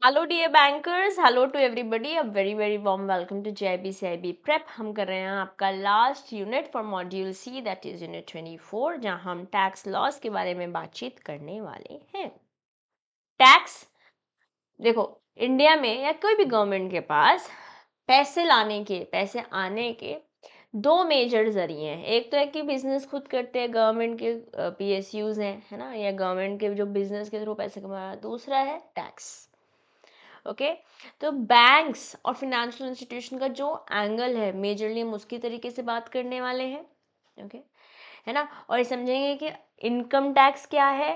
Hello dear bankers, hello to everybody, a very very warm welcome to JAIIB CAIIB prep. हम कर रहे हैं आपका last unit for module C, that is unit 24, जहां हम tax loss के बारे में बातचीत करने वाले हैं। टैक्स, देखो, इंडिया में या कोई भी गवर्नमेंट के पास पैसे आने के दो मेजर जरिए हैं। एक तो है कि बिजनेस खुद करते हैं, गवर्नमेंट के पीएसयूज हैं, है ना, या गवर्नमेंट के जो बिजनेस के थ्रू पैसे कमा। दूसरा है टैक्स। ओके, तो बैंक्स और फिनेंशियल इंस्टीट्यूशन का जो एंगल है, मेजरली हम उसकी तरीके से बात करने वाले हैं। ओके, है ना। और ये समझेंगे कि इनकम टैक्स क्या है,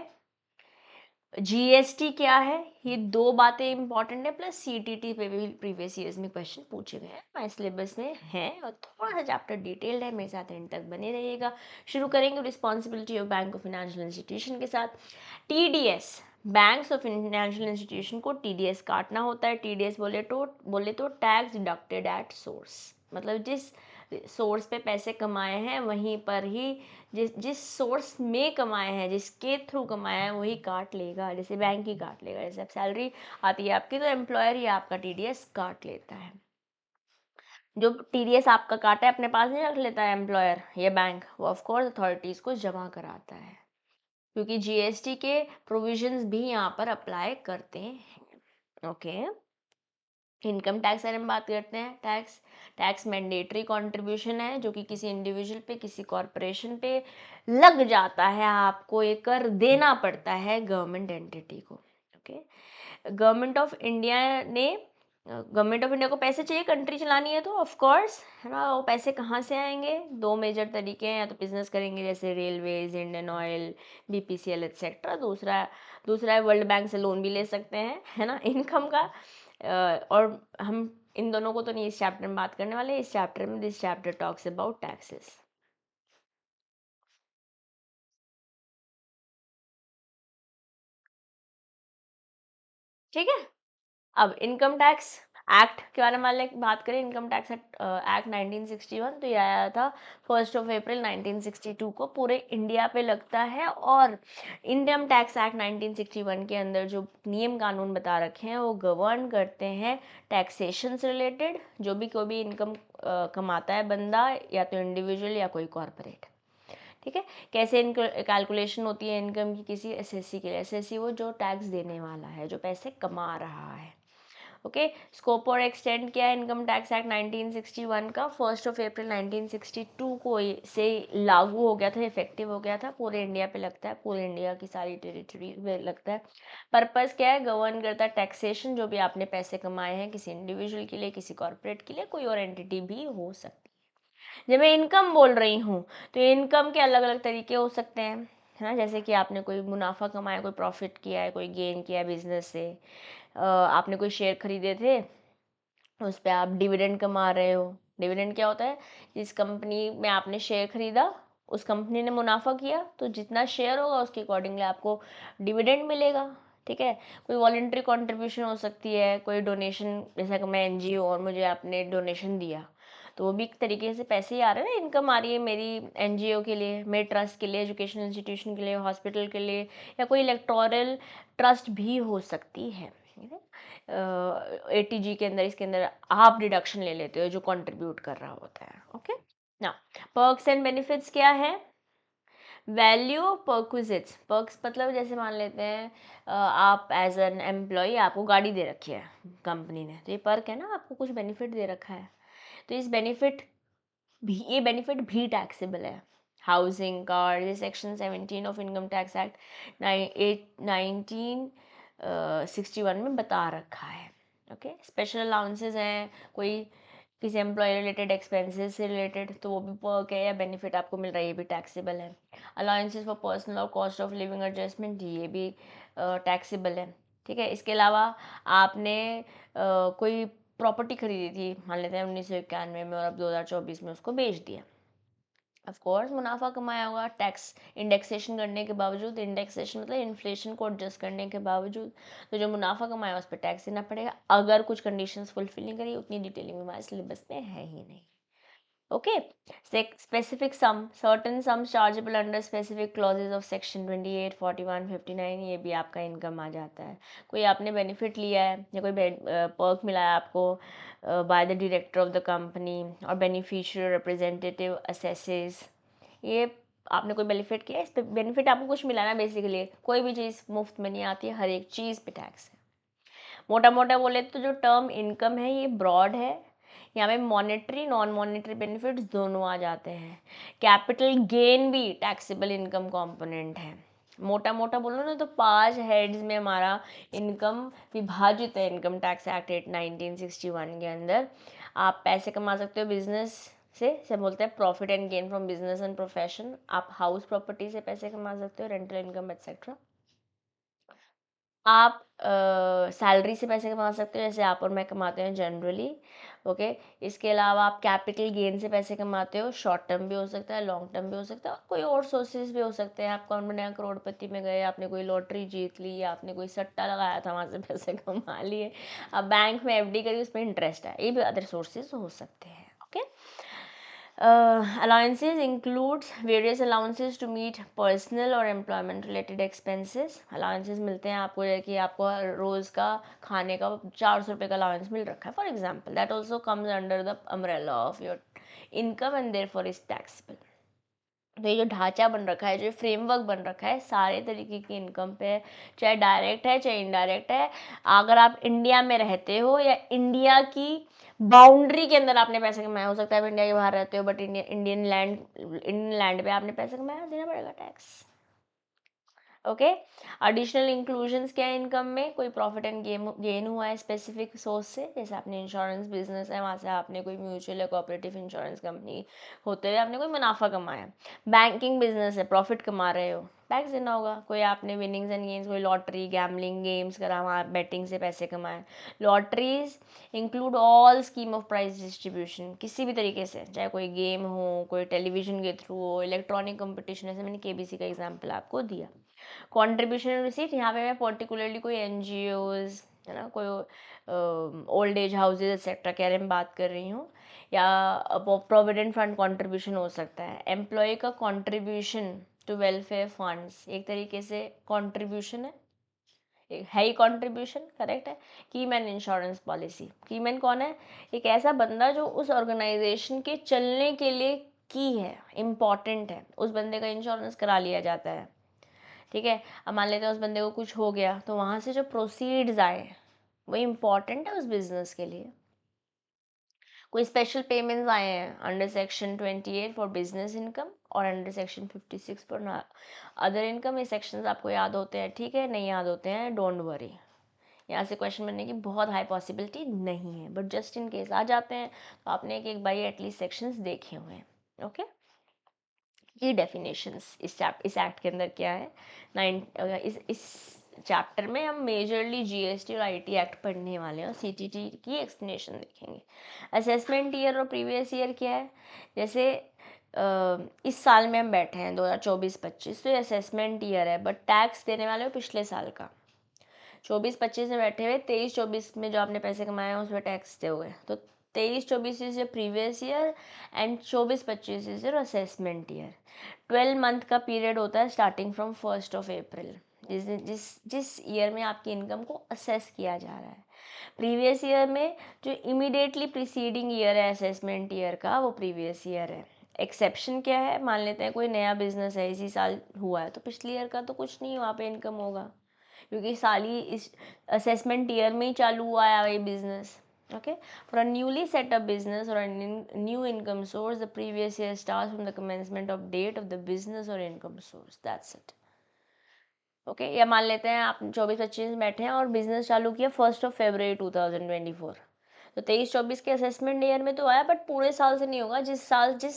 जीएसटी क्या है। ये दो बातें इंपॉर्टेंट है, प्लस सीटीटी पे भी प्रीवियस ईयर्स में क्वेश्चन पूछे गए हैं, हमारे सिलेबस में है, और थोड़ा सा चैप्टर डिटेल्ड है। मेरे साथ एंड तक बने रहिएगा। शुरू करेंगे responsibility of bank of financial institution के साथ। TDS, banks of financial institution को टीडीएस काटना होता है। टीडीएस बोले तो टैक्स डिडक्टेड एट सोर्स, मतलब जिस सोर्स पे पैसे कमाए हैं वहीं पर ही, जिस जिस सोर्स में कमाए हैं, जिसके थ्रू कमाया है, वही काट लेगा। जैसे बैंक ही काट लेगा। जैसे अब सैलरी आती है आपकी, तो एम्प्लॉयर ही आपका टीडीएस काट लेता है। जो टीडीएस आपका काटा है अपने पास नहीं रख लेता है एम्प्लॉयर या बैंक, वो ऑफ कोर्स अथॉरिटीज को जमा कराता है, क्योंकि जीएसटी के प्रोविजंस भी यहाँ पर अप्लाई करते हैं। ओके, इनकम टैक्स बारे में बात करते हैं। टैक्स मैंडेटरी कंट्रीब्यूशन है, जो कि किसी इंडिविजुअल पे, किसी कॉरपोरेशन पे लग जाता है। आपको ये कर देना पड़ता है गवर्नमेंट एंटिटी को। ओके, गवर्नमेंट ऑफ इंडिया को पैसे चाहिए, कंट्री चलानी है, तो ऑफ कोर्स, है ना, वो पैसे कहाँ से आएंगे? दो मेजर तरीके हैं। या तो बिजनेस करेंगे, जैसे railways, Indian oil, BPCL etcetera. दूसरा दूसरा है वर्ल्ड बैंक से लोन भी ले सकते हैं, है ना, इनकम का। और हम इन दोनों को तो नहीं इस चैप्टर में बात करने वाले। इस चैप्टर में, this chapter talks about taxes. ठीक है, अब इनकम टैक्स एक्ट के बारे में बात करें। इनकम टैक्स एक्ट 1961, तो ये आया था 1 अप्रैल 1962 को, पूरे इंडिया पे लगता है। और इनकम टैक्स एक्ट 1961 के अंदर जो नियम कानून बता रखे हैं, वो गवर्न करते हैं टैक्सेशन से रिलेटेड। जो भी कोई भी इनकम कमाता है बंदा, या तो इंडिविजुअल या कोई कॉरपोरेट। ठीक है, कैसे इनक कैलकुलेशन होती है इनकम की किसी एसएससी के लिए। एसएससी वो जो टैक्स देने वाला है, जो पैसे कमा रहा है। ओके, स्कोप और एक्सटेंड क्या है इनकम टैक्स एक्ट 1961 का? 1 अप्रैल 1962 को से लागू हो गया था, इफेक्टिव हो गया था। पूरे इंडिया पे लगता है, पूरे इंडिया की सारी टेरिटरी पे लगता है। पर्पस क्या है? गवर्न करता है टैक्सेशन, जो भी आपने पैसे कमाए हैं, किसी इंडिविजुअल के लिए, किसी कॉर्पोरेट के लिए, कोई और एंटिटी भी हो सकती है। जब मैं इनकम बोल रही हूँ, तो इनकम के अलग अलग तरीके हो सकते हैं, है ना। जैसे कि आपने कोई मुनाफा कमाया, कोई प्रॉफिट किया है, कोई गेन किया है बिजनेस से। आपने कोई शेयर खरीदे थे, उस पर आप डिविडेंड कमा रहे हो। डिविडेंड क्या होता है? जिस कंपनी में आपने शेयर खरीदा, उस कंपनी ने मुनाफा किया, तो जितना शेयर होगा उसके अकॉर्डिंगली आपको डिविडेंड मिलेगा। ठीक है, कोई वॉलेंट्री कंट्रीब्यूशन हो सकती है, कोई डोनेशन, जैसा कि मैं एनजीओ और मुझे आपने डोनेशन दिया, तो वो भी एक तरीके से पैसे ही आ रहे हैं ना, इनकम आ रही है मेरी एनजीओ के लिए, मेरे ट्रस्ट के लिए, एजुकेशन इंस्टीट्यूशन के लिए, हॉस्पिटल के लिए, या कोई इलेक्टोरल ट्रस्ट भी हो सकती है। ठीक है, एटीजी के अंदर, इसके अंदर आप डिडक्शन ले लेते हो जो कंट्रीब्यूट कर रहा होता है। ओके, ना, पर्क्स एंड बेनिफिट्स क्या है? वैल्यू पर्क्विजिट्स, पर्क्स मतलब जैसे मान लेते हैं आप एज एन एम्प्लॉय, आपको गाड़ी दे रखी है कंपनी ने, तो ये पर्क है ना, आपको कुछ बेनिफिट दे रखा है। तो ये बेनिफिट भी टैक्सेबल है। हाउसिंग कार्ड, ये section 17 of income tax act 1961 में बता रखा है। ओके, स्पेशल अलाउंसेस हैं, कोई किसी एम्प्लॉय रिलेटेड एक्सपेंसेस से रिलेटेड, तो वो भी पर्क है या बेनिफिट आपको मिल रहा है, ये भी टैक्सेबल है। अलाउंसेस फॉर पर्सनल और कॉस्ट ऑफ लिविंग एडजस्टमेंट, ये भी टैक्सेबल है। ठीक है, इसके अलावा आपने कोई प्रॉपर्टी खरीदी थी, मान लेते हैं 1991 में, और अब 2024 में उसको बेच दिया। ऑफ कोर्स मुनाफा कमाया होगा, टैक्स इंडेक्सेशन करने के बावजूद। इंडेक्सेशन मतलब इन्फ्लेशन को एडजस्ट करने के बावजूद, तो जो मुनाफा कमाया उस पर टैक्स देना पड़ेगा, अगर कुछ कंडीशंस फुलफिल नहीं करी। उतनी डिटेलिंग में हमारे सिलेबस में है ही नहीं। Okay, specific sum, certain sums chargeable under specific clauses of section 28, 41, 59, ये भी आपका इनकम आ जाता है। कोई आपने बेनिफिट लिया है या कोई पर्क मिला है आपको by the director of the company और बेनिफिशियरी रिप्रेजेंटेटिव असेसेस, ये आपने कोई बेनिफिट किया, इस पे बेनिफिट आपको कुछ मिला ना, बेसिकली कोई भी चीज़ मुफ्त में नहीं आती है, हर एक चीज़ पे टैक्स है। मोटा मोटा बोले तो जो टर्म इनकम है ये ब्रॉड है, यहाँ पे मॉनेटरी नॉन मॉनेटरी बेनिफिट्स दोनों आ जाते हैं। कैपिटल गेन भी टैक्सेबल इनकम कंपोनेंट है। मोटा मोटा बोलो ना तो 5 हेड्स में हमारा इनकम विभाजित है इनकम टैक्स एक्ट 1961 के अंदर। आप पैसे कमा सकते हो बिजनेस से बोलते हैं profit and gain from business and profession. आप हाउस प्रॉपर्टी से पैसे कमा सकते हो, रेंटल इनकम एक्सेट्रा। आप सैलरी से पैसे कमा सकते हो, जैसे आप और मैं कमाते हैं जनरली। ओके, इसके अलावा आप कैपिटल गेन से पैसे कमाते हो, शॉर्ट टर्म भी हो सकता है, लॉन्ग टर्म भी हो सकता है, और कोई और सोर्सेज भी हो सकते हैं। आप कौन बने करोड़पति में गए, आपने कोई लॉटरी जीत ली या आपने कोई सट्टा लगाया था, वहाँ से पैसे कमा लिए। आप बैंक में एफडी करी, उसमें इंटरेस्ट है, ये भी अदर सोर्सेज हो सकते हैं। Okay, allowances includes various allowances to meet personal और employment related expenses। allowances मिलते हैं आपको, कि आपको रोज़ का खाने का 400 रुपये का allowance मिल रखा है for example, that also comes under the umbrella of your income and therefore is taxable। तो ये जो ढांचा बन रखा है, जो फ्रेमवर्क बन रखा है, सारे तरीके की इनकम पे है, चाहे डायरेक्ट है चाहे इनडायरेक्ट है। अगर आप इंडिया में रहते हो या इंडिया की बाउंड्री के अंदर आपने पैसे कमाया, हो सकता है आप इंडिया के बाहर रहते हो बट इंडियन लैंड पे आपने पैसे कमाया, देना पड़ेगा टैक्स। ओके, एडिशनल इंक्लूजन्स क्या है इनकम में, कोई प्रॉफिट एंड गेन हुआ है स्पेसिफिक सोर्स से, जैसे आपने इंश्योरेंस बिजनेस है, वहाँ से आपने कोई म्यूचुअल या कोऑपरेटिव इंश्योरेंस कंपनी होते हुए आपने कोई मुनाफा कमाया। बैंकिंग बिजनेस है, प्रॉफिट कमा रहे हो, टैक्स देना होगा। कोई आपने विनिंग्स एंड गेम्स, कोई लॉटरी गैमलिंग गेम्स करा, वहाँ बेटिंग से पैसे कमाए। Lotteries include all scheme of price distribution, किसी भी तरीके से, चाहे कोई गेम हो, कोई टेलीविजन के थ्रू हो, इलेक्ट्रॉनिक कंपटीशन, ऐसे मैंने केबीसी का एग्जाम्पल आपको दिया। कंट्रीब्यूशन रिसीट, यहाँ पे मैं पर्टिकुलरली कोई एनजीओज है ना, कोई ओल्ड एज हाउसेज एक्सेट्रा के बारे में बात कर रही हूँ, या प्रोविडेंट फंड कंट्रीब्यूशन हो सकता है। एम्प्लॉय का कंट्रीब्यूशन टू वेलफेयर फंड्स एक तरीके से कंट्रीब्यूशन है ही कंट्रीब्यूशन, करेक्ट है। कीमैन इंश्योरेंस पॉलिसी, कीमैन कौन है, एक ऐसा बंदा जो उस ऑर्गेनाइजेशन के चलने के लिए की है, इम्पॉर्टेंट है, उस बंदे का इंश्योरेंस करा लिया जाता है। ठीक है, अब मान लेते हैं उस बंदे को कुछ हो गया, तो वहाँ से जो प्रोसीड्स आए वो इम्पॉर्टेंट है उस बिजनेस के लिए। कोई स्पेशल पेमेंट्स आए हैं under section 28 for business income और under section 56 for other income. ये सेक्शंस आपको याद होते हैं, ठीक है, नहीं याद होते हैं डोंट वरी, यहाँ से क्वेश्चन बनने की बहुत हाई पॉसिबिलिटी नहीं है, बट जस्ट इन केस आ जाते हैं तो आपने एक बाई एटलीस्ट सेक्शंस देखे हुए हैं। ओके, ये डेफिनेशंस इस एक्ट के अंदर क्या है। इस चैप्टर में हम मेजरली जीएसटी और आईटी एक्ट पढ़ने वाले हैं और सीटीटी की एक्सप्लेनेशन देखेंगे। असेसमेंट ईयर और प्रीवियस ईयर क्या है, जैसे इस साल में हम बैठे हैं 2024-25, तो ये असेसमेंट ईयर है, बट टैक्स देने वाले हो पिछले साल का। 24-25 में बैठे हुए, 23-24 में जो आपने पैसे कमाए हैं उस पर टैक्स दोगे, तो 23-24 is your previous year and 24-25 is your assessment year. 12 month का पीरियड होता है स्टार्टिंग फ्रॉम 1 अप्रैल, जिस जिस ईयर में आपकी इनकम को असेस किया जा रहा है। प्रीवियस ईयर में जो इमीडिएटली प्रीसीडिंग ईयर है असेसमेंट ईयर का, वो प्रीवियस ईयर है। एक्सेप्शन क्या है, मान लेते हैं कोई नया बिजनेस है, इसी साल हुआ है, तो पिछले ईयर का तो कुछ नहीं वहाँ पे इनकम होगा, क्योंकि साल ही इस असेसमेंट ईयर में ही चालू हुआ है वही business. Okay, for a newly set up business or a new income source, the previous year starts from the commencement of date of the business or income source. That's it. Okay, या मान लेते हैं आप 24-25 में बैठे हैं और business चालू किया 1 February 2024, तो 23-24 के असेसमेंट ईयर में तो आया, बट पूरे साल से नहीं होगा। जिस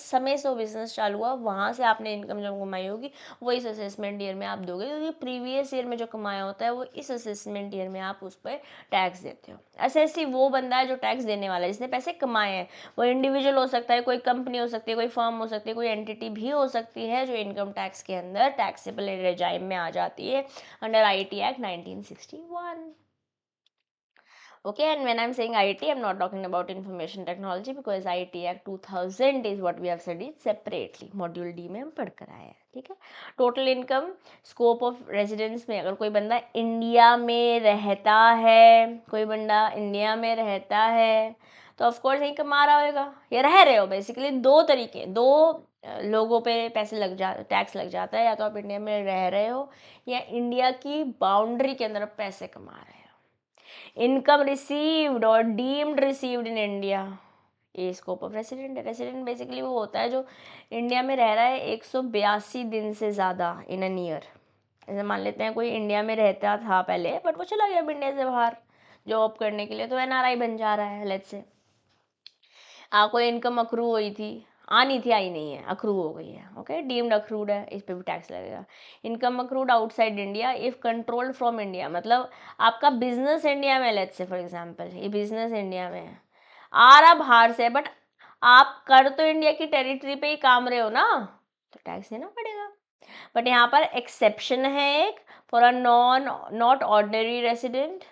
समय से वो बिजनेस चालू हुआ वहाँ से आपने इनकम जो कमाई होगी वो इस असेसमेंट ईयर में आप दोगे, क्योंकि प्रीवियस ईयर में जो कमाया होता है वो इस असेसमेंट ईयर में आप उस पर टैक्स देते हो। असेसी वो बंदा है जो टैक्स देने वाला है, जिसने पैसे कमाए हैं। वो इंडिविजुअल हो सकता है, कोई कंपनी हो सकती है, कोई फर्म हो सकती है, कोई एंटिटी भी हो सकती है जो इनकम टैक्स के अंदर टैक्सेबल रेजाइम में आ जाती है under IT act 1961। Okay, and when I'm saying IT, I'm not talking about information technology because IT Act 2000 is what we have studied separately. Module D में हम पढ़ कर आए हैं, ठीक है. Total income, scope of residence में अगर कोई बंदा इंडिया में रहता है, कोई बंदा इंडिया में रहता है तो ऑफकोर्स नहीं कमा रहा होगा, या रह रहे हो. बेसिकली दो तरीके, दो लोगों पे पैसे लग जा टैक्स लग जाता है. या तो आप इंडिया में रह रहे हो या इंडिया की बाउंड्री के अंदर पैसे कमा रहे हो. इनकम रिसीव्ड और डीम्ड रिसीव्ड इन इंडिया, ये स्कोप ऑफ रेसिडेंट है. रेसिडेंट बेसिकली वो होता है जो इंडिया में रह रहा है 182 दिन से ज़्यादा इन एन ईयर. ऐसे मान लेते हैं कोई इंडिया में रहता था पहले बट वो चला गया अब इंडिया से बाहर जॉब करने के लिए, तो एनआरआई बन जा रहा है. लेट्स से कोई इनकम अक्रू हुई थी, आनी थी, आई नहीं है, अक्रू हो गई है. ओके, डीम्ड अक्रूड है, इस पर भी टैक्स लगेगा. Income accrued outside India if controlled from India, मतलब आपका बिजनेस इंडिया में, लेट्स से फॉर एग्जांपल ये बिजनेस इंडिया में है, आ रहा बाहर से, बट आप कर तो इंडिया की टेरिटरी पे ही काम रहे हो ना, तो टैक्स देना पड़ेगा. बट यहाँ पर एक्सेप्शन है एक, for a not ordinary resident,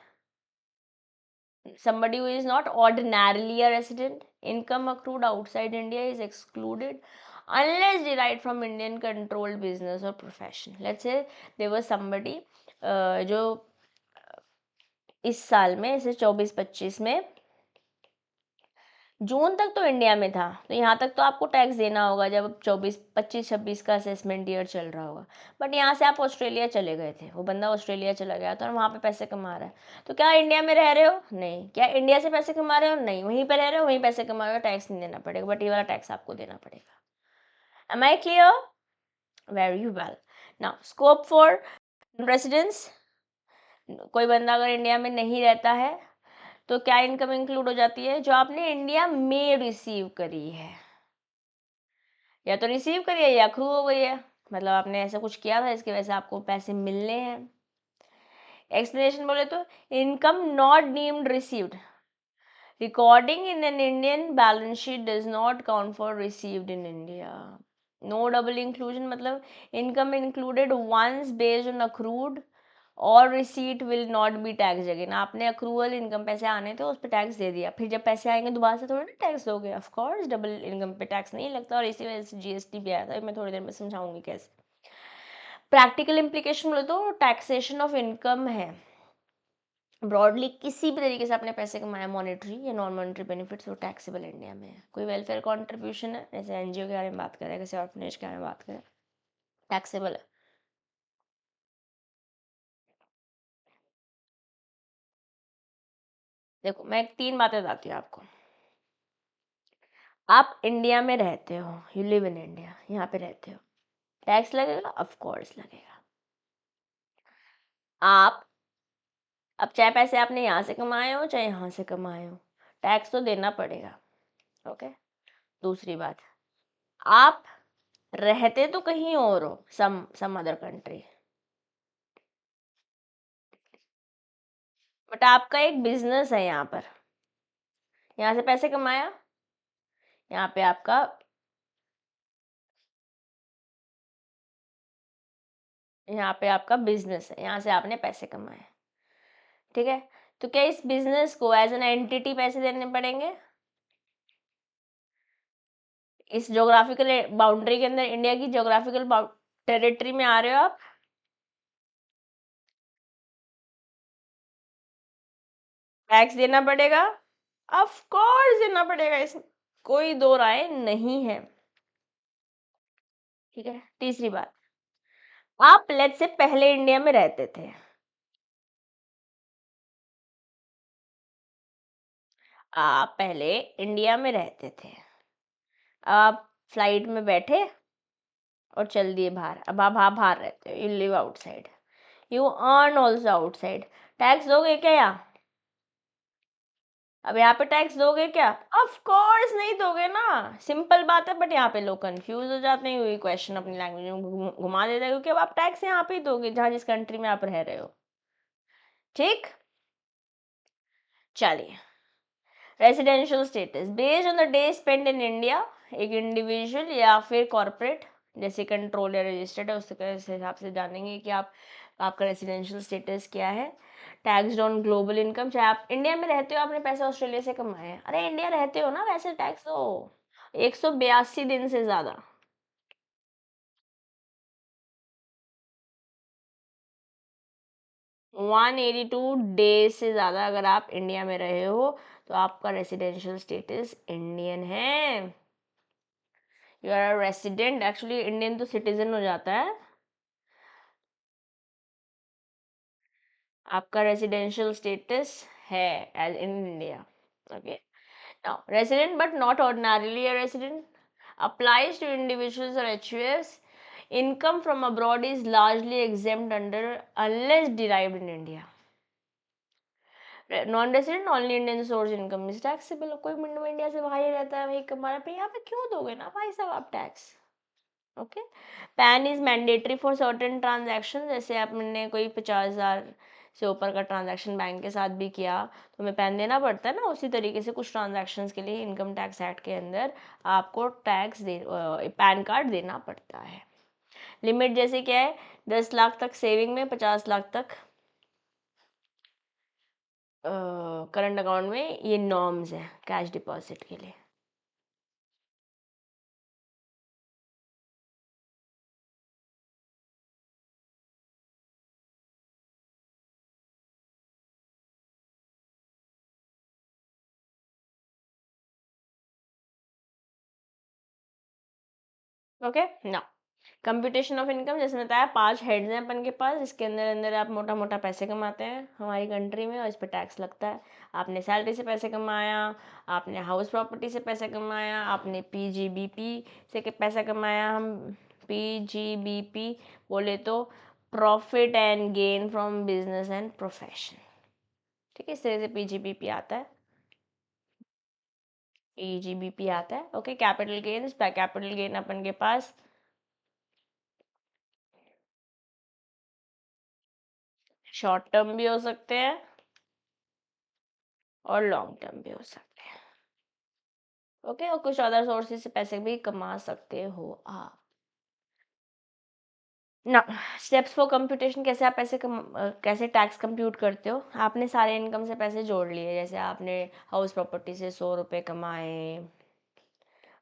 somebody who is not ordinarily a resident, income accrued outside India is excluded unless derived from Indian controlled business or profession. Let's say there was somebody जो इस साल में, इसे 24-25 में जून तक तो India में था, तो यहाँ तक तो आपको टैक्स देना होगा जब 24-25-26 का असेसमेंट ईयर चल रहा होगा. बट यहाँ से आप ऑस्ट्रेलिया चले गए थे, वो बंदा ऑस्ट्रेलिया चला गया था और वहाँ पे पैसे कमा रहा है, तो क्या इंडिया में रह रहे हो? नहीं. क्या इंडिया से पैसे कमा रहे हो? नहीं. वहीं पे रह रहे हो, वहीं पैसे कमा रहे हो, टैक्स नहीं देना पड़ेगा, बट ये वाला टैक्स आपको देना पड़ेगा. Am I clear? Very well. Now scope for residence, कोई बंदा अगर इंडिया में नहीं रहता है तो क्या इनकम इंक्लूड हो जाती है? जो आपने इंडिया में रिसीव करी है, या तो रिसीव करी है या अक्रू हो गई है, मतलब आपने ऐसा कुछ किया था इसकी वजह से आपको पैसे मिलने हैं. एक्सप्लेनेशन बोले तो income not deemed received, recording in an Indian balance sheet does not count for received in India. No double inclusion, मतलब income included once based on accrued or receipt will not be tax again. आपने accrual income पैसे आने थे उस पर tax दे दिया, फिर जब पैसे आएंगे दोबारा से थोड़ा ना टैक्स दोगे. ऑफ कोर्स डबल इनकम पे टैक्स नहीं लगता, और इसी वजह से जीएसटी भी आया था. मैं थोड़ी देर में समझाऊंगी कैसे. प्रैक्टिकल इम्प्लीकेशन बोले तो टैक्सेशन ऑफ इनकम है ब्रॉडली, किसी भी तरीके से आपने पैसे कमाया, मॉनेटरी या नॉन मॉनेटरी बेनिफिट्स, वो टैक्सेबल इंडिया में है. कोई वेलफेयर कॉन्ट्रीब्यूशन है, जैसे एनजीओ के बारे में बात करें, किसी ऑर्फनेज के बारे में बात करें, टैक्सेबल है. देखो मैं 3 बातें बताती हूँ आपको. आप इंडिया में रहते हो, यू लिव इन इंडिया, यहाँ पे रहते हो, टैक्स लगेगा, ऑफ कोर्स लगेगा. आप अब चाहे पैसे आपने यहाँ से कमाए हो चाहे यहाँ से कमाए हो, टैक्स तो देना पड़ेगा. ओके. दूसरी बात, आप रहते तो कहीं और हो, सम अदर कंट्री, बट आपका एक बिजनेस है यहाँ पर, यहाँ से पैसे कमाया, यहाँ पे आपका बिजनेस है, यहाँ से आपने पैसे कमाए, ठीक है. तो क्या इस बिजनेस को एज एन एंटिटी पैसे देने पड़ेंगे? इस ज्योग्राफिकल बाउंड्री के अंदर, इंडिया की ज्योग्राफिकल टेरिटरी में आ रहे हो आप, टैक्स देना पड़ेगा, ऑफ कोर्स देना पड़ेगा, इसमें कोई दो राय नहीं है, ठीक है. तीसरी बात, आप लेट्स से पहले इंडिया में रहते थे, आप पहले इंडिया में रहते थे, आप फ्लाइट में बैठे और चल दिए बाहर, अब आप बाहर रहते हो, you live outside, you earn also outside, tax दोगे क्या यहाँ? अब यहाँ पे टैक्स दोगे क्या? ऑफ कोर्स नहीं दोगे ना, सिंपल बात है. बट यहाँ पे लोग कंफ्यूज हो जाते हैं, वही क्वेश्चन अपनी लैंग्वेज में घुमा देते हैं, क्योंकि अब आप टैक्स यहाँ पे ही दोगे जहाँ जिस कंट्री में आप रह रहे हो, ठीक. चलिए, residential status based on the day spend in India, एक इंडिविजुअल या फिर कॉर्पोरेट जैसे कंट्रोल या रजिस्टर्ड है उसके हिसाब से जानेंगे कि आप आपका रेसिडेंशियल स्टेटस क्या है, टैक्स ऑन ग्लोबल इनकम, चाहे आप इंडिया में रहते हो, आपने पैसे ऑस्ट्रेलिया से कमाए हैं, अरे इंडिया रहते हो ना, वैसे टैक्स दो। 182 दिन से ज़्यादा। 182 डेज से ज़्यादा अगर आप इंडिया में रहे हो तो आपका रेसिडेंशियल स्टेटस इंडियन है। You are a resident, actually Indian तो सिटीजन हो जाता है। आपका रेसिडेंशियल स्टेटस है as in India. Okay, now resident but not ordinarily a resident applies to individuals or HUFs. Income from abroad is largely exempt under unless derived in India. Non resident only Indian source income is taxable. कोई India से बाहर ही रहता है, भाई कमा रहा है, यहाँ पे क्यों दोगे ना भाई साहब आप tax. Okay, pan is mandatory for certain transaction, जैसे आपने कोई 50,000 से ऊपर का ट्रांजैक्शन बैंक के साथ भी किया तो हमें पैन देना पड़ता है ना। उसी तरीके से कुछ ट्रांजैक्शंस के लिए इनकम टैक्स एक्ट के अंदर आपको टैक्स दे पैन कार्ड देना पड़ता है। लिमिट जैसे क्या है, 10 लाख तक सेविंग में, 50 लाख तक करंट अकाउंट में, ये नॉर्म्स है कैश डिपॉजिट के लिए। ओके ना, कंप्यूटेशन ऑफ इनकम, जैसे बताया 5 हेड्स हैं अपन के पास, इसके अंदर अंदर आप मोटा मोटा पैसे कमाते हैं हमारी कंट्री में और इस पर टैक्स लगता है। आपने सैलरी से पैसे कमाया, आपने हाउस प्रॉपर्टी से पैसे कमाया, आपने पीजीबीपी से पैसा कमाया। हम पीजीबीपी बोले तो profit and gain from business and profession, ठीक है, इस तरह से पीजीबीपी आता है, पीजीबीपी आता है। Okay, capital gains, capital gain अपन के पास शॉर्ट टर्म भी हो सकते हैं और लॉन्ग टर्म भी हो सकते हैं। ओके, और कुछ अदर सोर्सेज से पैसे भी कमा सकते हो आप ना। स्टेप्स फॉर कंप्यूटेशन, कैसे आप कैसे टैक्स कंप्यूट करते हो। आपने सारे इनकम से पैसे जोड़ लिए, जैसे आपने हाउस प्रॉपर्टी से 100 रुपये कमाए,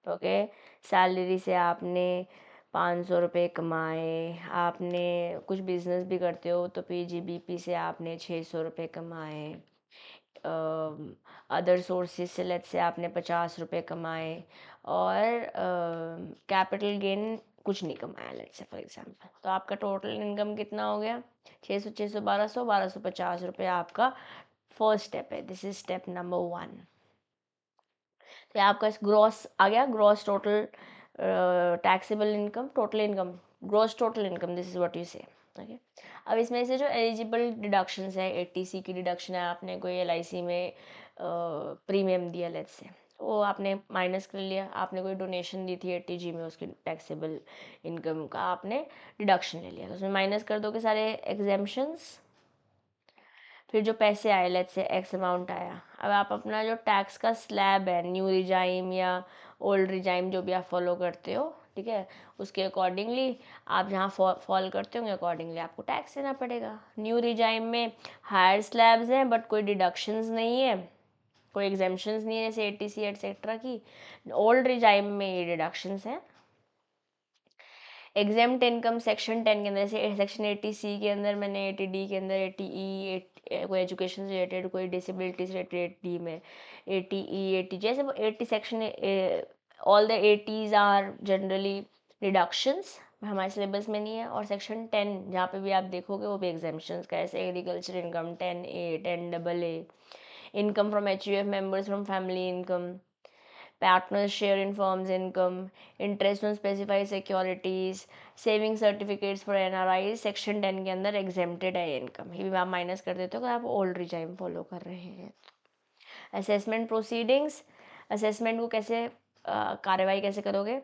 ओके, सैलरी से आपने 500 रुपये कमाए, आपने कुछ बिजनेस भी करते हो तो पीजीबीपी से आपने 600 रुपये कमाए, अदर सोर्सेज से लेट्स से आपने 50 रुपये कमाए, और कैपिटल गेन कुछ नहीं कमाया लेट्स से फॉर एग्जांपल, तो आपका टोटल इनकम कितना हो गया, 600 600 1200 1250 रुपये आपका फर्स्ट स्टेप है। This is step number 1। तो आपका ग्रॉस आ गया, gross total taxable income, total income, gross total income, this is what you से। ओके, अब इसमें से जो एलिजिबल डिडक्शंस है, एटीसी की डिडक्शन है, आपने कोई एलआईसी में प्रीमियम दिया लेट्स से, वो आपने माइनस कर लिया, आपने कोई डोनेशन दी थी एटीजी में, उसकी टैक्सेबल इनकम का आपने डिडक्शन ले लिया, तो उसमें माइनस कर दोगे सारे एग्जेम्पशंस। फिर जो पैसे आए लेट्स से एक्स अमाउंट आया, अब आप अपना जो टैक्स का स्लैब है, न्यू रिजाइम या ओल्ड रिजाइम जो भी आप फॉलो करते हो, ठीक है, उसके अकॉर्डिंगली आप जहाँ फॉल करते होंगे अकॉर्डिंगली आपको टैक्स देना पड़ेगा। न्यू रिजाइम में हायर स्लैब्स हैं बट कोई डिडक्शंस नहीं है, कोई एग्जेम्पशंस नहीं है जैसे एटीसी एटसेट्रा की। ओल्ड रिजाइम में ये डिडक्शंस हैं। एग्जेम्प्ट इनकम सेक्शन 10 के अंदर, जैसे सेक्शन 80C के अंदर मैंने 80D के अंदर 80E, कोई एजुकेशन से रिलेटेड, कोई डिसेबिलिटी से रिलेटेड 80D में 80E 80, जैसे वो 80 section, all the 80s are generally deductions, हमारे सिलेबस में नहीं है। और सेक्शन 10 जहाँ पे भी आप देखोगे वो भी एग्जेम्पशंस का, जैसे agriculture income 10A 10AA, income from HUF members from family income, partners share in firm's income, interest on specified securities, saving certificates for NRI section 10 के अंदर एग्जेम्प्टेड है इनकम, ये भी आप माइनस कर देते हो अगर आप ओल्ड रिजाइम फॉलो कर रहे हैं। असेसमेंट प्रोसीडिंग्स, असेसमेंट को कैसे कार्रवाई कैसे करोगे,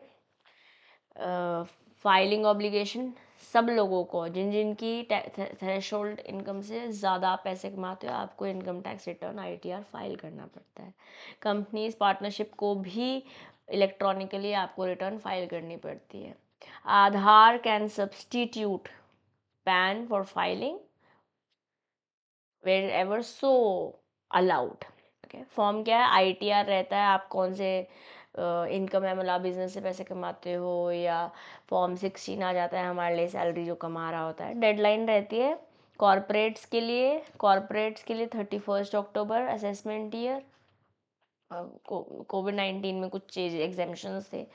फाइलिंग ऑब्लिगेशन, सब लोगों को जिन जिन की थ्रेशोल्ड इनकम से ज़्यादा आप पैसे कमाते हो आपको income tax return ITR file करना पड़ता है। कंपनीज पार्टनरशिप को भी इलेक्ट्रॉनिकली आपको रिटर्न फाइल करनी पड़ती है। Aadhaar can substitute PAN for filing wherever so allowed. Okay, form क्या है, ITR रहता है, आप कौन से इनकम है, मतलब बिजनेस से पैसे कमाते हो, या फॉर्म 16 आ जाता है हमारे लिए, सैलरी जो कमा रहा होता है। डेडलाइन रहती है कॉरपोरेट्स के लिए 31 अक्टूबर असेसमेंट ईयर। कोविड-19 में कुछ चीज एग्जामेशंस थे।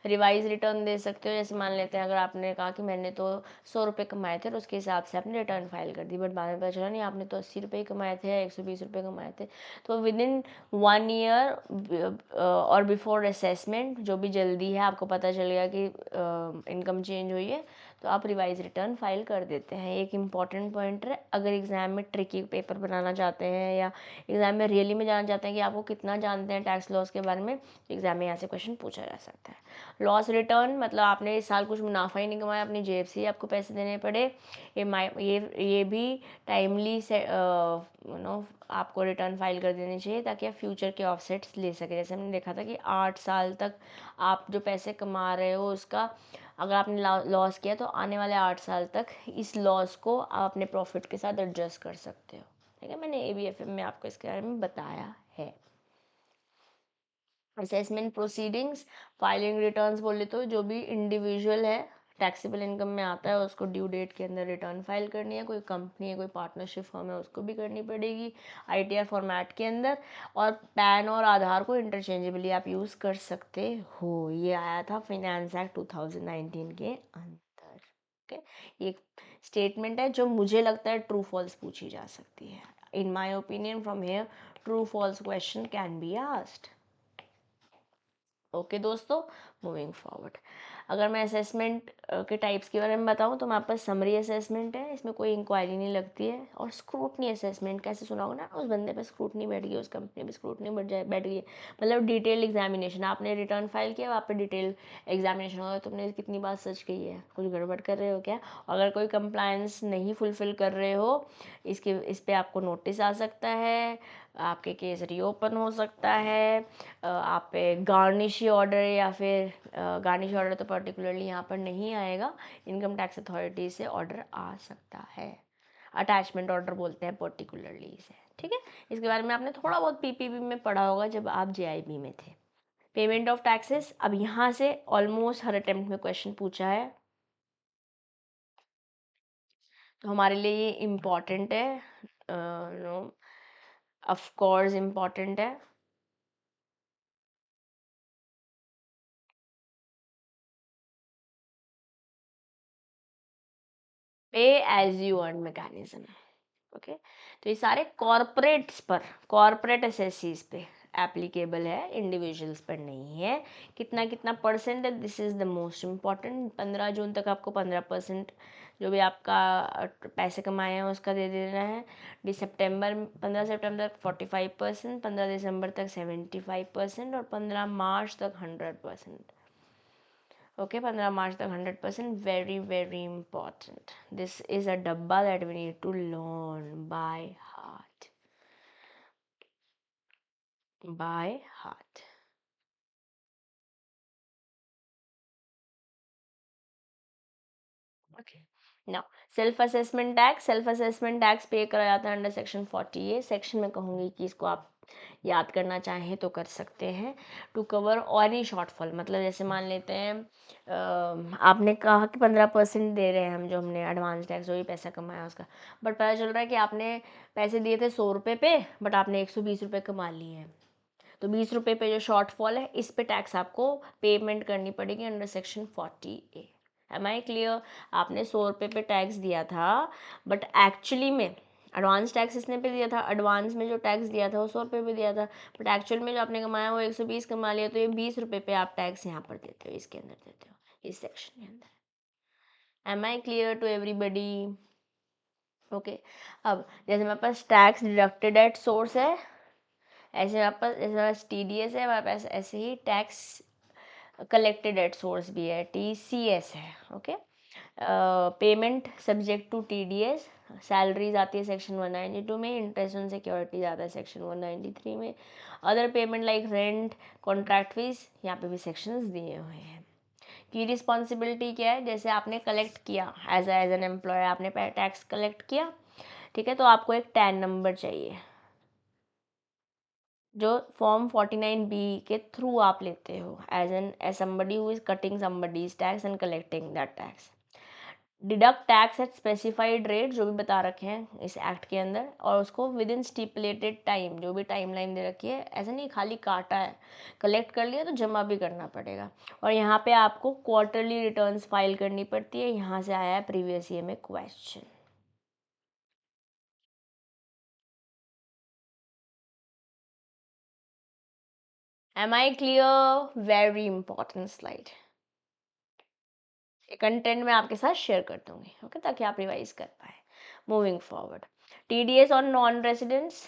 रिवाइज रिटर्न दे सकते हो, जैसे मान लेते हैं अगर आपने कहा कि मैंने तो 100 रुपये कमाए थे और उसके हिसाब से आपने रिटर्न फाइल कर दी, बट बाद में पता चला नहीं आपने तो 80 रुपये कमाए थे या 120 रुपये कमाए थे, तो विद इन 1 ईयर और बिफोर असेसमेंट, जो भी जल्दी है, आपको पता चल गया कि इनकम चेंज हुई है, तो आप रिवाइज रिटर्न फाइल कर देते हैं। एक इम्पॉर्टेंट पॉइंट है, अगर एग्जाम में ट्रिकी पेपर बनाना चाहते हैं या एग्जाम में रियली में जानना चाहते हैं कि आपको कितना जानते हैं टैक्स लॉस के बारे में, एग्जाम में यहाँ से क्वेश्चन पूछा जा सकता है। लॉस रिटर्न मतलब आपने इस साल कुछ मुनाफा ही नहीं कमाया, अपनी जेब से ही आपको पैसे देने पड़े, ये भी टाइमली से नो आपको रिटर्न फाइल कर देनी चाहिए, ताकि आप फ्यूचर के ऑफसेट्स ले सकें। जैसे हमने देखा था कि 8 साल तक आप जो पैसे कमा रहे हो उसका अगर आपने लॉस किया तो आने वाले 8 साल तक इस लॉस को आप अपने प्रॉफिट के साथ एडजस्ट कर सकते हो। ठीक है, मैंने ABFM में आपको इसके बारे में बताया है। असेसमेंट प्रोसीडिंग्स, फाइलिंग रिटर्न्स बोले तो जो भी इंडिविजुअल है टैक्सेबल इनकम में आता है उसको ड्यू डेट के अंदर रिटर्न फाइल करनी है। कोई कंपनी है, कोई पार्टनरशिप फर्म है, उसको भी करनी पड़ेगी ITR फॉर्मेट के अंदर। और पैन और आधार को इंटरचेंजेबली आप यूज़ कर सकते हो। ये आया था फाइनेंस एक्ट 2019 के अंदर। ओके, ये स्टेटमेंट है जो मुझे लगता है ट्रू फॉल्स पूछी जा सकती है। In my opinion from here true false question can be asked. Okay दोस्तों, मूविंग फॉरवर्ड, अगर मैं असेसमेंट के टाइप्स के बारे में बताऊं तो हमारे पास समरी असेसमेंट है, इसमें कोई इंक्वायरी नहीं लगती है। और स्क्रूटनी असेसमेंट, कैसे सुना होगा ना, उस बंदे पे स्क्रूटनी बैठ गई, उस कंपनी पे स्क्रूटनी बैठ गई, मतलब डिटेल एग्जामिनेशन। आपने रिटर्न फाइल किया, वहाँ पे डिटेल एग्जामिनेशन होगा, तुमने कितनी बार सच की है, कुछ गड़बड़ कर रहे हो क्या। अगर कोई कंप्लायंस नहीं फुलफिल कर रहे हो, इस पे आपको नोटिस आ सकता है, आपके केस रीओपन हो सकता है, आप पे गार्निश ऑर्डर या फिर गार्निश ऑर्डर तो पर्टिकुलरली यहाँ पर नहीं आएगा, इनकम टैक्स अथॉरिटी से ऑर्डर आ सकता है। अटैचमेंट ऑर्डर बोलते हैं पर्टिकुलरली इसे। ठीक है, इसके बारे में आपने थोड़ा बहुत PPB में पढ़ा होगा जब आप JIB में थे। पेमेंट ऑफ टैक्सेस, अब यहाँ से ऑलमोस्ट हर अटेम्प्ट में क्वेश्चन पूछा है, तो हमारे लिए ये इम्पॉर्टेंट है, नो ऑफ कोर्स इम्पॉर्टेंट है। Pay as you earn mechanism. Okay, तो ये सारे कॉरपोरेट्स पर, कॉरपोरेट एसएससीज पे एप्लीकेबल है, इंडिविजुअल्स पर नहीं है। कितना कितना परसेंट है, this is the most important. 15 जून तक आपको 15% जो भी आपका पैसे कमाए हैं उसका दे देना है। 15 सितंबर तक 45%, 15 दिसंबर तक 75% और 15 मार्च तक 100%। ओके, 15 मार्च तक 100%, very very important. This is a dabba that we need to learn by heart. Okay, now self assessment tax पे करा जाता है अंडर सेक्शन 40A। सेक्शन में कहूँगी कि इसको आप याद करना चाहें तो कर सकते हैं। टू कवर एनी शॉर्टफॉल, मतलब जैसे मान लेते हैं आपने कहा कि 15% दे रहे हैं हम, जो हमने एडवांस टैक्स जो भी पैसा कमाया उसका, बट पता चल रहा है कि आपने पैसे दिए थे 100 रुपये पे, बट आपने 120 रुपये कमा लिए हैं, तो 20 रुपये पे जो शॉर्टफॉल है इस पे टैक्स आपको पेमेंट करनी पड़ेगी under section 40A। Am I clear. आपने 100 रुपये पे टैक्स दिया था, बट एक्चुअली में एडवांस टैक्स इसने पे दिया था, एडवांस में जो टैक्स दिया था वो 100 रुपये पे दिया था, बट एक्चुअल में जो आपने कमाया वो 120 कमा लिया, तो ये 20 रुपये पे आप टैक्स यहाँ पर देते हो, इसके अंदर देते हो, इस सेक्शन के अंदर। Am I clear to everybody. Okay, अब जैसे मेरे पास टैक्स डिडक्टेड एट सोर्स है, ऐसे हमारे पास, जैसे हमारे पास TDS है, हमारे पास ऐसे ही टैक्स कलेक्टेड एट सोर्स भी है, TCS है। Okay, payment subject to TDS, salaries आती है सेक्शन 192 में, इंटरेस्ट ऑन सिक्योरिटीज आता है सेक्शन 193 में, other payment like rent, contract fees, यहाँ पे भी सेक्शंस दिए हुए हैं। की रिस्पॉन्सिबिलिटी क्या है, जैसे आपने कलेक्ट किया एज एन एम्प्लॉय, आपने टैक्स कलेक्ट किया, ठीक है, तो आपको एक टैन नंबर चाहिए जो फॉर्म 49B के थ्रू आप लेते हो as somebody who is cutting somebody's tax and collecting that tax. Deduct tax at specified rate, जो भी बता रखे हैं इस एक्ट के अंदर, और उसको विद इन स्टिपुलेटेड टाइम, जो भी टाइम लाइन दे रखी है, ऐसा नहीं खाली काटा है, कलेक्ट कर लिया तो जमा भी करना पड़ेगा। और यहाँ पे आपको क्वार्टरली रिटर्न्स फाइल करनी पड़ती है। यहाँ से आया है प्रीवियस ईयर में question. Am I clear? Very important slide, content में आपके साथ शेयर कर दूंगी, ओके, ताकि आप रिवाइज कर पाए। Moving forward, TDS on non residents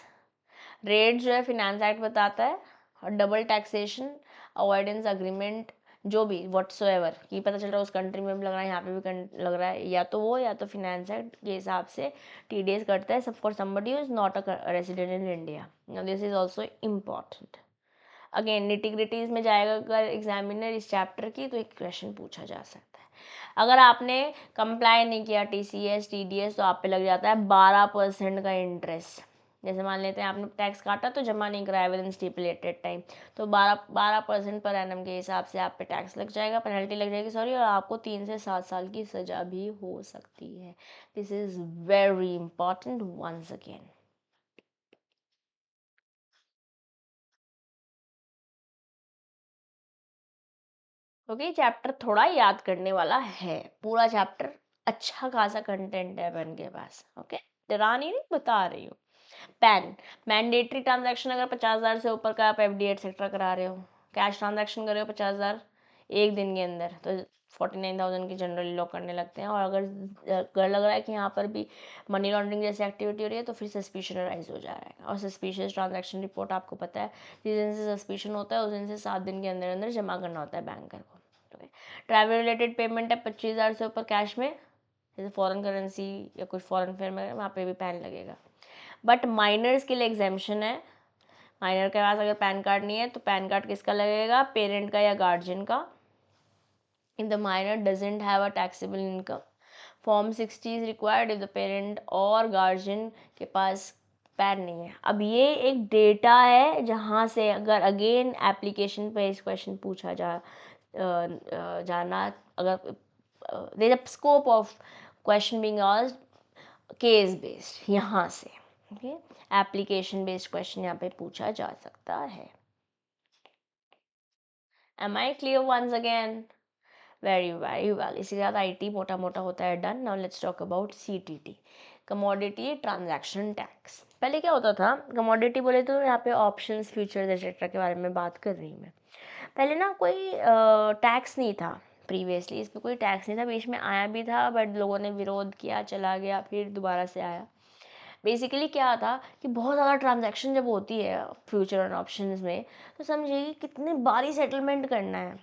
rate जो है फिनेंस एक्ट बताता है, और डबल टैक्सेशन अवॉइडेंस अग्रीमेंट, जो भी व्हाट्सोएवर कि पता चल रहा है उस कंट्री में भी लग रहा है, यहाँ पे भी लग रहा है, या तो वो या तो फिनेंस एक्ट के हिसाब से टीडीएस करता है सब for somebody who is not a resident in India. This is also important. Again nitty-gritties में जाएगा अगर एग्जामिनर इस चैप्टर की, तो एक क्वेश्चन पूछा जा सकता है। अगर आपने कंप्लाई नहीं किया टीसीएस टीडीएस, तो आप पे लग जाता है 12% का इंटरेस्ट। जैसे मान लेते हैं आपने टैक्स काटा तो जमा नहीं कराया विद इन स्टिपुलेटेड टाइम, तो 12% पर एनम के हिसाब से आप पे टैक्स लग जाएगा, पेनल्टी लग जाएगी सॉरी, और आपको 3 से 7 साल की सजा भी हो सकती है। This is very important once again. क्योंकि चैप्टर थोड़ा याद करने वाला है, पूरा चैप्टर अच्छा खासा कंटेंट है अपन के पास, ओके, डरानी नहीं, बता रही हूँ। पैन मैंडेटरी ट्रांजैक्शन, अगर 50,000 से ऊपर का आप एफडी एक्सेट्रा करा रहे हो, कैश ट्रांजैक्शन कर रहे हो 50,000 एक दिन के अंदर, तो 49,000 की जनरली लॉक करने लगते हैं। और अगर लग रहा है कि यहाँ पर भी मनी लॉन्ड्रिंग जैसी एक्टिविटी हो रही है, तो फिर सस्पिशन राइज हो जाएगा। और सस्पिशियस ट्रांजैक्शन रिपोर्ट आपको पता है, जिस दिन से सस्पिशन होता है उस दिन से 7 दिन के अंदर अंदर जमा करना होता है बैंकर को। ट्रैवल रिलेटेड पेमेंट है 25,000 से ऊपर कैश में, जैसे फॉरेन करेंसी या कुछ फॉरेन फेयर में, वहाँ पे भी पैन लगेगा। बट माइनर्स के लिए एग्जाम्पशन है। माइनर के पास अगर पैन कार्ड नहीं है तो पैन कार्ड किसका लगेगा, पेरेंट का या गार्जियन का। if the minor doesn't have a taxable income, form 60 is required if the parent और गार्जियन के पास पैन नहीं है। अब ये एक डेटा है जहाँ से अगर अगेन एप्लीकेशन पे इस क्वेश्चन पूछा जाना, अगर there is scope of question being asked case based, यहाँ से ओके एप्लीकेशन बेस्ड क्वेश्चन यहाँ पे पूछा जा सकता है। Am I clear once again? Very very well. इसी के साथ आईटी मोटा मोटा होता है done. Now let's talk about CTT, commodity transaction tax. पहले क्या होता था, कमोडिटी बोले तो यहाँ पे ऑप्शंस फ्यूचर्स एक्सेट्रा के बारे में बात कर रही हूँ मैं। पहले ना कोई टैक्स नहीं था, प्रीवियसली इस पर कोई टैक्स नहीं था, बीच में आया भी था बट लोगों ने विरोध किया, चला गया, फिर दोबारा से आया। बेसिकली क्या था कि बहुत ज़्यादा ट्रांजैक्शन जब होती है फ्यूचर और ऑप्शंस में, तो समझिए कि कितनी बारी सेटलमेंट करना है,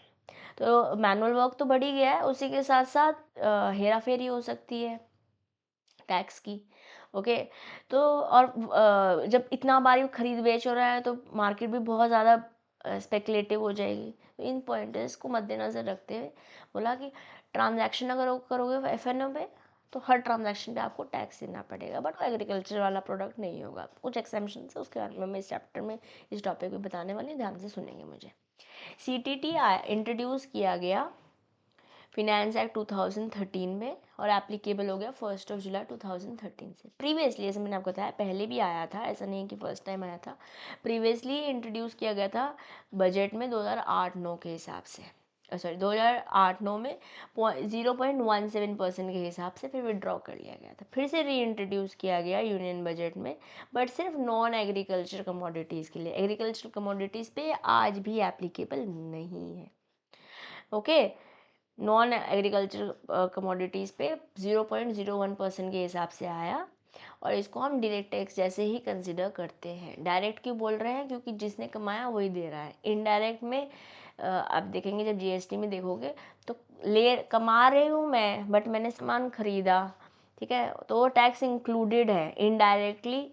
तो मैनुअल वर्क तो बढ़ ही गया है, उसी के साथ साथ हेरा फेरी हो सकती है टैक्स की, ओके। तो और जब इतना बारी खरीद बेच हो रहा है तो मार्केट भी बहुत ज़्यादा स्पेकुलेटिव हो जाएगी। तो इन पॉइंटर्स को मद्देनज़र रखते हुए बोला कि ट्रांजैक्शन अगर करोगे एफ पे, तो हर ट्रांजैक्शन पे आपको टैक्स देना पड़ेगा, बट वो एग्रीकल्चर वाला प्रोडक्ट नहीं होगा, कुछ एक्सेप्शन है, उसके बारे में मैं इस चैप्टर में इस टॉपिक पे बताने वाली, ध्यान से सुनेंगे मुझे। सीटीटी इंट्रोड्यूस किया गया फिनेंस एक्ट 2013 में और एप्लीकेबल हो गया 1 जुलाई 2013 से। प्रीवियसली जैसे मैंने आपको बताया पहले भी आया था, ऐसा नहीं कि फर्स्ट टाइम आया था, प्रीवियसली इंट्रोड्यूस किया गया था बजट में 2008-9 के हिसाब से, सॉरी 2008-9 में 0.17% के हिसाब से, फिर विड्रॉ कर लिया गया था, फिर से री इंट्रोड्यूस किया गया यूनियन बजट में, बट सिर्फ नॉन एग्रीकल्चर कमोडिटीज़ के लिए। एग्रीकल्चर कमोडिटीज़ पे आज भी एप्लीकेबल नहीं है, ओके। नॉन एग्रीकल्चर कमोडिटीज़ पे 0.01% के हिसाब से आया, और इसको हम डायरेक्ट टैक्स जैसे ही कंसिडर करते हैं। डायरेक्ट क्यों बोल रहे हैं, क्योंकि जिसने कमाया वही दे रहा है। इनडायरेक्ट में आप देखेंगे जब जीएसटी में देखोगे तो कमा रही हूँ मैं बट मैंने सामान खरीदा, ठीक है, तो वो टैक्स इंक्लूडेड है। इनडायरेक्टली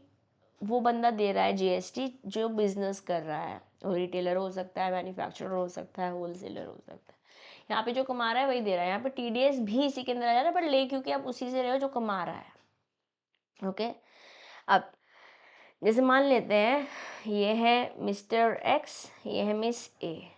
वो बंदा दे रहा है जीएसटी जो बिजनेस कर रहा है, वो रिटेलर हो सकता है, मैन्युफैक्चरर हो सकता है, होलसेलर हो सकता है। यहाँ पे जो कमा रहा है वही दे रहा है, यहाँ पे TDS भी इसी के अंदर आ जा रहा है, पर ले क्योंकि आप उसी से रहे हो जो कमा रहा है। ओके, अब जैसे मान लेते हैं ये है मिस्टर एक्स, ये है मिस ए।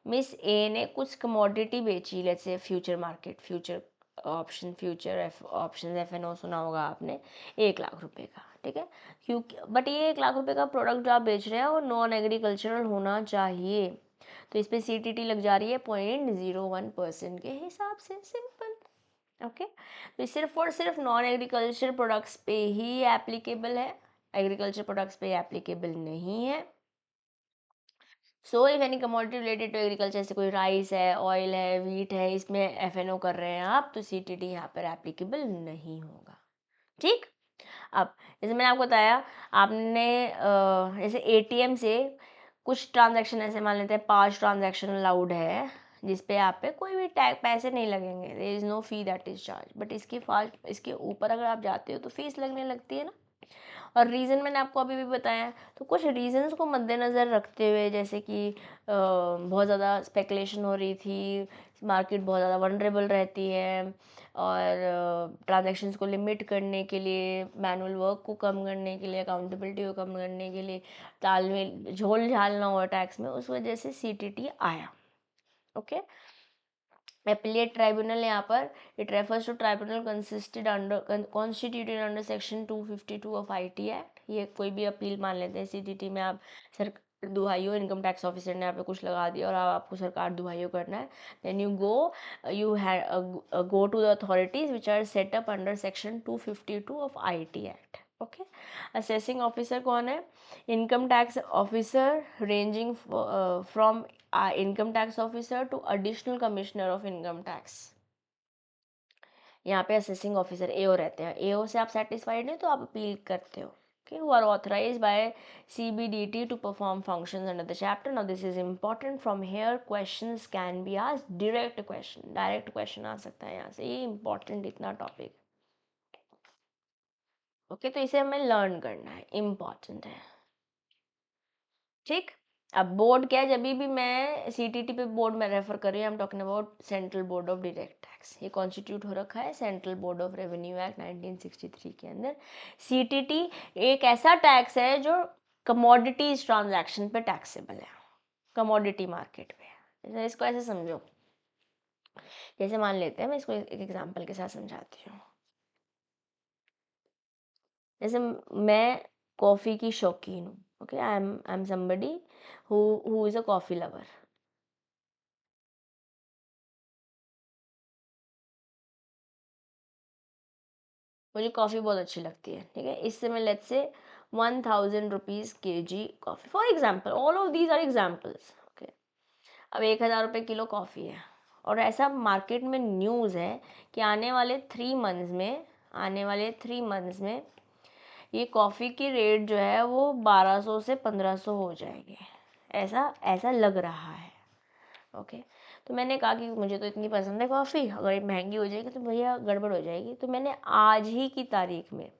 मिस ए ने कुछ कमोडिटी बेची, let's say future market, future option, future option FNO सुना होगा आपने, 1 लाख रुपए का, ठीक है। क्योंकि बट ये 1 लाख रुपए का प्रोडक्ट जो आप बेच रहे हैं वो नॉन एग्रीकल्चरल होना चाहिए, तो इस पर CTT लग जा रही है 0.01% के हिसाब से, सिंपल। ओके, तो सिर्फ और सिर्फ नॉन एग्रीकल्चर प्रोडक्ट्स पे ही एप्लीकेबल है, एग्रीकल्चर प्रोडक्ट्स पे एप्लीकेबल नहीं है। So if any commodity related to agriculture, जैसे कोई राइस है, ऑयल है, वीट है, इसमें FNO कर रहे हैं आप, तो CTT यहाँ पर एप्लीकेबल नहीं होगा, ठीक। अब जैसे मैंने आपको बताया, आपने जैसे ATM से कुछ ट्रांजैक्शन ऐसे मान लेते हैं 5 ट्रांजैक्शन अलाउड है, जिस पे आप पे कोई भी टैग पैसे नहीं लगेंगे, there is no fee that is charge, but इसके ऊपर अगर आप जाते हो तो फीस लगने लगती है ना। और रीज़न मैंने आपको अभी भी बताया, तो कुछ रीजंस को मद्देनज़र रखते हुए, जैसे कि बहुत ज़्यादा स्पेकुलेशन हो रही थी, मार्केट बहुत ज़्यादा वनरेबल रहती है, और ट्रांजैक्शंस को लिमिट करने के लिए, मैनुअल वर्क को कम करने के लिए, अकाउंटेबिलिटी को कम करने के लिए, तालमेल झोल झाल ना हो टैक्स में, उस वजह से CTT आया। ओके, एपिलेट ट्राइब्यूनल यहाँ पर, it refers to tribunal constituted under section 252 of IT act. ये कोई भी अपील मान लेते हैं CTT में, आप सर दुहाइयो, इनकम टैक्स ऑफिसर ने यहाँ पे कुछ लगा दिया और आपको सरकार दुहाइयो करना है, then you go to the authorities which are set up under section 252 of IT act. Okay, assessing officer कौन है? Income tax officer ranging from income tax officer to additional commissioner of income tax. यहाँ पे assessing officer AO रहते हैं, AO से आप satisfied नहीं तो आप अपील करते हो। Okay, who are authorized by CBDT to perform functions under the chapter. Now this is important, from here questions can be asked, direct question आ सकता है यहाँ से, ये important इतना टॉपिक। ओके, तो इसे हमें लर्न करना है, इम्पॉर्टेंट है, ठीक। अब बोर्ड क्या है, जब भी मैं CTT पे बोर्ड में रेफर कर रही हूँ, I am talking about central board of direct tax, ये कॉन्स्टिट्यूट हो रखा है central board of revenue act 1963 के अंदर। CTT एक ऐसा टैक्स है जो कमोडिटीज ट्रांजैक्शन पे टैक्सेबल है, कमोडिटी मार्केट पे। इसको ऐसे समझो, जैसे मान लेते हैं, मैं इसको एक एग्जाम्पल के साथ समझाती हूँ। जैसे मैं कॉफ़ी की शौकीन हूँ, okay, I am somebody who is a coffee lover. मुझे कॉफ़ी बहुत अच्छी लगती है, ठीक है। इससे मैं let's say 1000 rupees kg coffee, for example, all of these are examples, okay. अब 1000 रुपये किलो कॉफ़ी है, और ऐसा मार्केट में न्यूज़ है कि आने वाले 3 मंथ्स में ये कॉफ़ी की रेट जो है वो 1200 से 1500 हो जाएगी, ऐसा ऐसा लग रहा है। ओके, तो मैंने कहा कि मुझे तो इतनी पसंद है कॉफ़ी, अगर ये महंगी हो जाएगी तो भैया गड़बड़ हो जाएगी, तो मैंने आज ही की तारीख में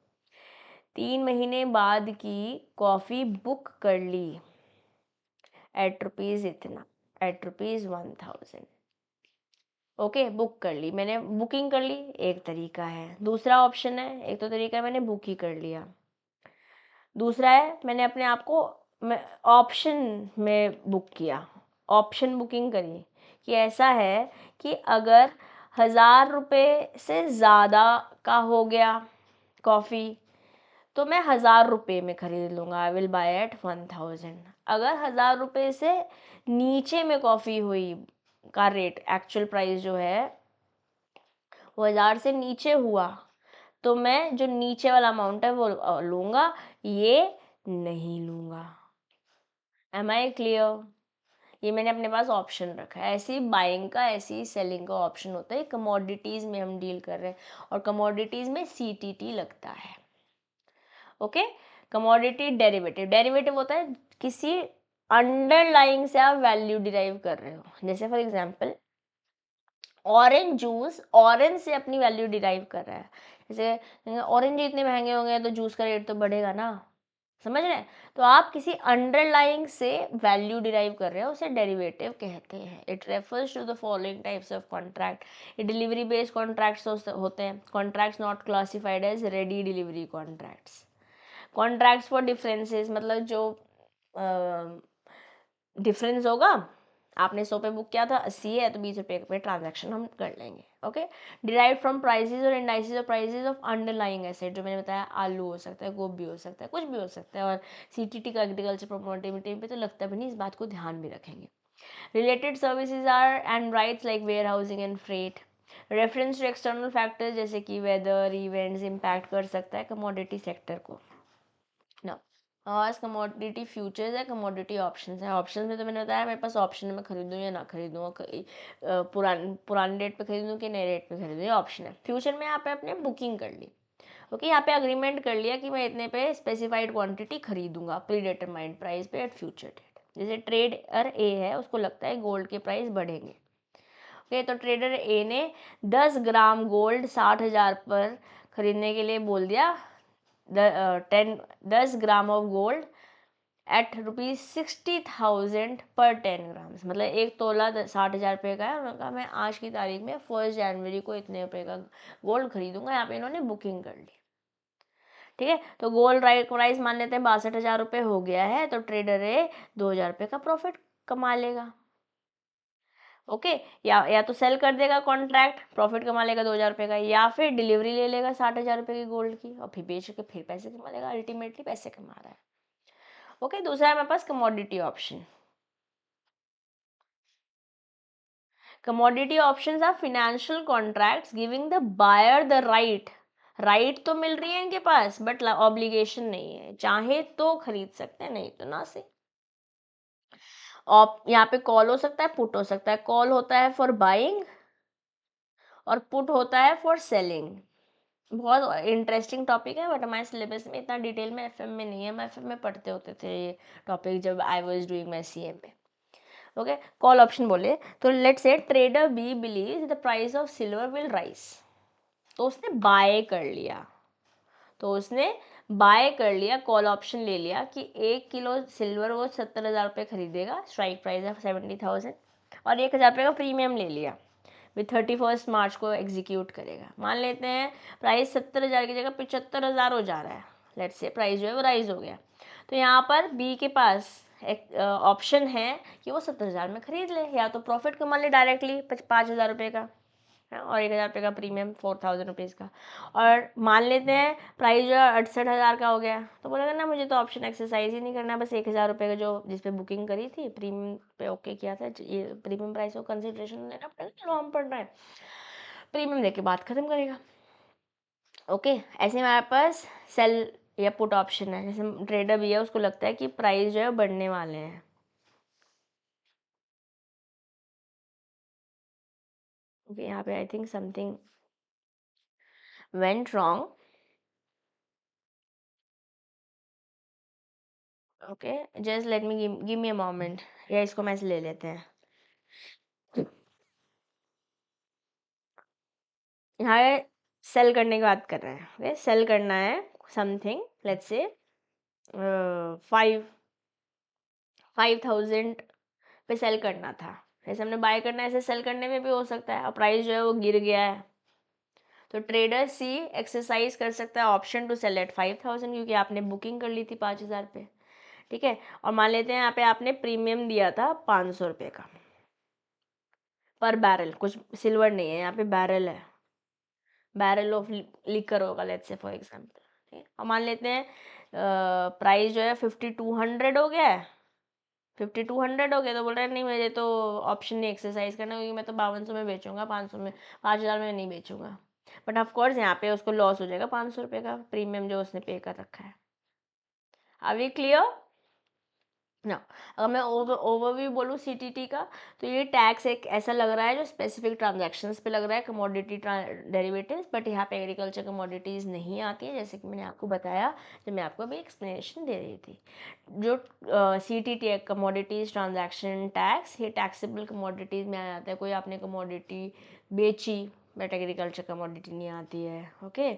3 महीने बाद की कॉफ़ी बुक कर ली एट रुपीज़ इतना, एट रुपीज़ 1000। ओके, बुक कर ली मैंने, बुकिंग कर ली, एक तरीका है। दूसरा ऑप्शन है, एक तो तरीका है मैंने बुक ही कर लिया, दूसरा है मैंने अपने आप को मैं ऑप्शन में बुक किया, ऑप्शन बुकिंग करी, कि ऐसा है कि अगर 1000 रुपये से ज़्यादा का हो गया कॉफ़ी तो मैं 1000 रुपये में ख़रीद लूँगा, आई विल बाय एट 1000। अगर 1000 रुपये से नीचे में कॉफ़ी हुई का रेट, एक्चुअल प्राइस जो है वो 1000 से नीचे हुआ, तो मैं जो नीचे वाला अमाउंट है वो लूँगा, ये नहीं लूँगा। Am I clear? ये मैंने अपने पास ऑप्शन रखा है, ऐसे ही बाइंग का, ऐसे ही सेलिंग का ऑप्शन होता है। कमोडिटीज़ में हम डील कर रहे हैं और कमोडिटीज़ में CTT लगता है। ओके, कमोडिटी डेरिवेटिव, डेरिवेटिव होता है किसी अंडरलाइंग से आप वैल्यू डिराइव कर रहे हो, जैसे for example orange juice orange से अपनी वैल्यू डिराइव कर रहा है, जैसे ऑरेंज इतने महंगे होंगे तो जूस का रेट तो बढ़ेगा ना, समझ रहे हैं? तो आप किसी अंडरलाइंग से वैल्यू डिराइव कर रहे हो, उसे डेरिवेटिव कहते हैं। It refers to the following types of contract. ये डिलीवरी बेस्ड कॉन्ट्रैक्ट्स होते हैं, contracts not classified as ready delivery contracts, contracts for differences, मतलब जो डिफरेंस होगा, आपने 100 पे बुक किया था, 80 है तो 20 रुपये पे ट्रांजैक्शन हम कर लेंगे। ओके, डिराइव फ्रॉम प्राइसेस और indices of prices of underlying asset, जो मैंने बताया आलू हो सकता है, गोभी हो सकता है, कुछ भी हो सकता है। और सीटीटी का एग्रीकल्चर प्रोमोटिविटी पे तो लगता भी नहीं, इस बात को ध्यान भी रखेंगे। Related services are and rights like warehousing and freight. Reference to external factors जैसे कि वेदर इवेंट्स इम्पैक्ट कर सकता है कमोडिटी सेक्टर को ना। और कमोडिटी फ्यूचर्स है, कमोडिटी ऑप्शंस है। ऑप्शंस में तो मैंने बताया मेरे पास ऑप्शन है, मैं खरीदूँ या ना खरीदूँ, पुराने डेट पे खरीदूँ कि नए रेट पे खरीदूँ, ये ऑप्शन है। फ्यूचर में यहाँ पे आपने बुकिंग कर ली, ओके, यहाँ पे अग्रीमेंट कर लिया कि मैं इतने पे स्पेसिफाइड क्वांटिटी खरीदूंगा प्री डिटरमाइंड प्राइस पे एट फ्यूचर डेट। जैसे ट्रेडर ए है, उसको लगता है गोल्ड के प्राइस बढ़ेंगे, ओके, तो ट्रेडर ए ने 10 ग्राम गोल्ड 60,000 पर खरीदने के लिए बोल दिया। 10 ग्राम ऑफ गोल्ड एट ₹60,000 पर 10 ग्राम्स, मतलब एक तोला 60,000 रुपये का है। उन्होंने कहा मैं आज की तारीख में 1 जनवरी को इतने रुपये का गोल्ड खरीदूंगा। यहाँ पे इन्होंने बुकिंग कर ली, ठीक है। तो गोल्ड प्राइस मान लेते हैं 62,000 रुपये हो गया है, तो ट्रेडर ए 2,000 रुपये का प्रॉफिट कमा लेगा, ओके। या तो सेल कर देगा कॉन्ट्रैक्ट, प्रॉफिट कमा लेगा 2,000 रुपये का, या फिर डिलीवरी ले लेगा 60,000 रुपये की गोल्ड की और फिर बेच के फिर पैसे कमा लेगा, अल्टीमेटली पैसे कमा रहा है, ओके। दूसरा है मेरे पास commodity option. Commodity options are financial contracts giving the buyer the right तो मिल रही है इनके पास, बट ऑब्लिगेशन नहीं है, चाहे तो खरीद सकते हैं, नहीं तो ना से। यहाँ पे कॉल हो सकता है, पुट हो सकता है। कॉल होता है फॉर बाइंग और पुट होता है फॉर सेलिंग। बहुत इंटरेस्टिंग टॉपिक है, बट हमारे सिलेबस में इतना डिटेल में एफएम में नहीं है, हम एफएम में पढ़ते होते थे ये टॉपिक जब I was doing my CM में, ओके। कॉल ऑप्शन बोले तो let's say trader B believes the price of silver will rise, तो उसने बाय कर लिया, कॉल ऑप्शन ले लिया कि 1 किलो सिल्वर वो 70,000 रुपये खरीदेगा, स्ट्राइक प्राइस है 70,000, और 1,000 रुपये का प्रीमियम ले लिया, विद 31 मार्च को एग्जीक्यूट करेगा। मान लेते हैं प्राइस 70,000 की जगह 75,000 हो जा रहा है, लेट्स से प्राइस जो है वो राइज हो गया, तो यहाँ पर बी के पास एक ऑप्शन है कि वो 70,000 में खरीद ले, या तो प्रॉफिट कमा ले डायरेक्टली 5,000 रुपये का, और 1,000 रुपये का प्रीमियम 4,000 रुपीज़ का। और मान लेते हैं प्राइस जो है 68,000 का हो गया, तो बोलेगा ना मुझे तो ऑप्शन एक्सरसाइज ही नहीं करना, बस 1,000 रुपये का जो जिस पे बुकिंग करी थी प्रीमियम पे ओके किया था, ये प्रीमियम प्राइस को कंसिडरेशन लेना पड़ेगा, चलो हम पढ़ रहे हैं, प्रीमियम देके बात खत्म करेगा, ओके। ऐसे में हमारे पास सेल या पुट ऑप्शन है। जैसे ट्रेडर भी है, उसको लगता है कि प्राइस जो है बढ़ने वाले हैं, ओके। यहाँ पे I think something went wrong, okay, just let me give me a moment, या इसको मैं ले लेते हैं। यहाँ सेल करने की बात कर रहे हैं, ओके। सेल करना है समथिंग, लेट्स से 5,000 पे सेल करना था, जैसे हमने बाय करना है ऐसे सेल करने में भी हो सकता है, और प्राइस जो है वो गिर गया है, तो ट्रेडर सी एक्सरसाइज कर सकता है ऑप्शन टू सेल एट 5,000, क्योंकि आपने बुकिंग कर ली थी 5,000 पे, ठीक है। और मान लेते हैं यहाँ पे आपने प्रीमियम दिया था 500 रुपये का पर बैरल, कुछ सिल्वर नहीं है यहाँ पे, बैरल है, बैरल ऑफ लिकर होगा, लेट्स से फॉर एग्जांपल, ठीक है। और मान लेते हैं प्राइस जो है 5,200 हो गया है, 5,200 हो गया, तो बोल रहे हैं नहीं मुझे तो ऑप्शन नहीं एक्सरसाइज करना, क्योंकि मैं तो 5,200 में बेचूंगा, 500 में, 5,000 में नहीं बेचूंगा, बट ऑफकोर्स यहाँ पे उसको लॉस हो जाएगा 500 रुपये का प्रीमियम जो उसने पे कर रखा है। आर वी क्लियर ना? अगर मैं ओवरव्यू बोलूँ सीटीटी का, तो ये टैक्स एक ऐसा लग रहा है जो स्पेसिफिक ट्रांजैक्शंस पे लग रहा है, कमोडिटी डेरिवेटिव्स, बट यहाँ पे एग्रीकल्चर कमोडिटीज़ नहीं आती है, जैसे कि मैंने आपको बताया जब मैं आपको अभी एक्सप्लेनेशन दे रही थी। जो सीटीटी है, कमोडिटीज़ ट्रांजैक्शन टैक्स, ये टैक्सेबल कमोडिटीज़ में आ जाता है। कोई आपने कमोडिटी बेची, बट एग्रीकल्चर कमोडिटी नहीं आती है। Okay,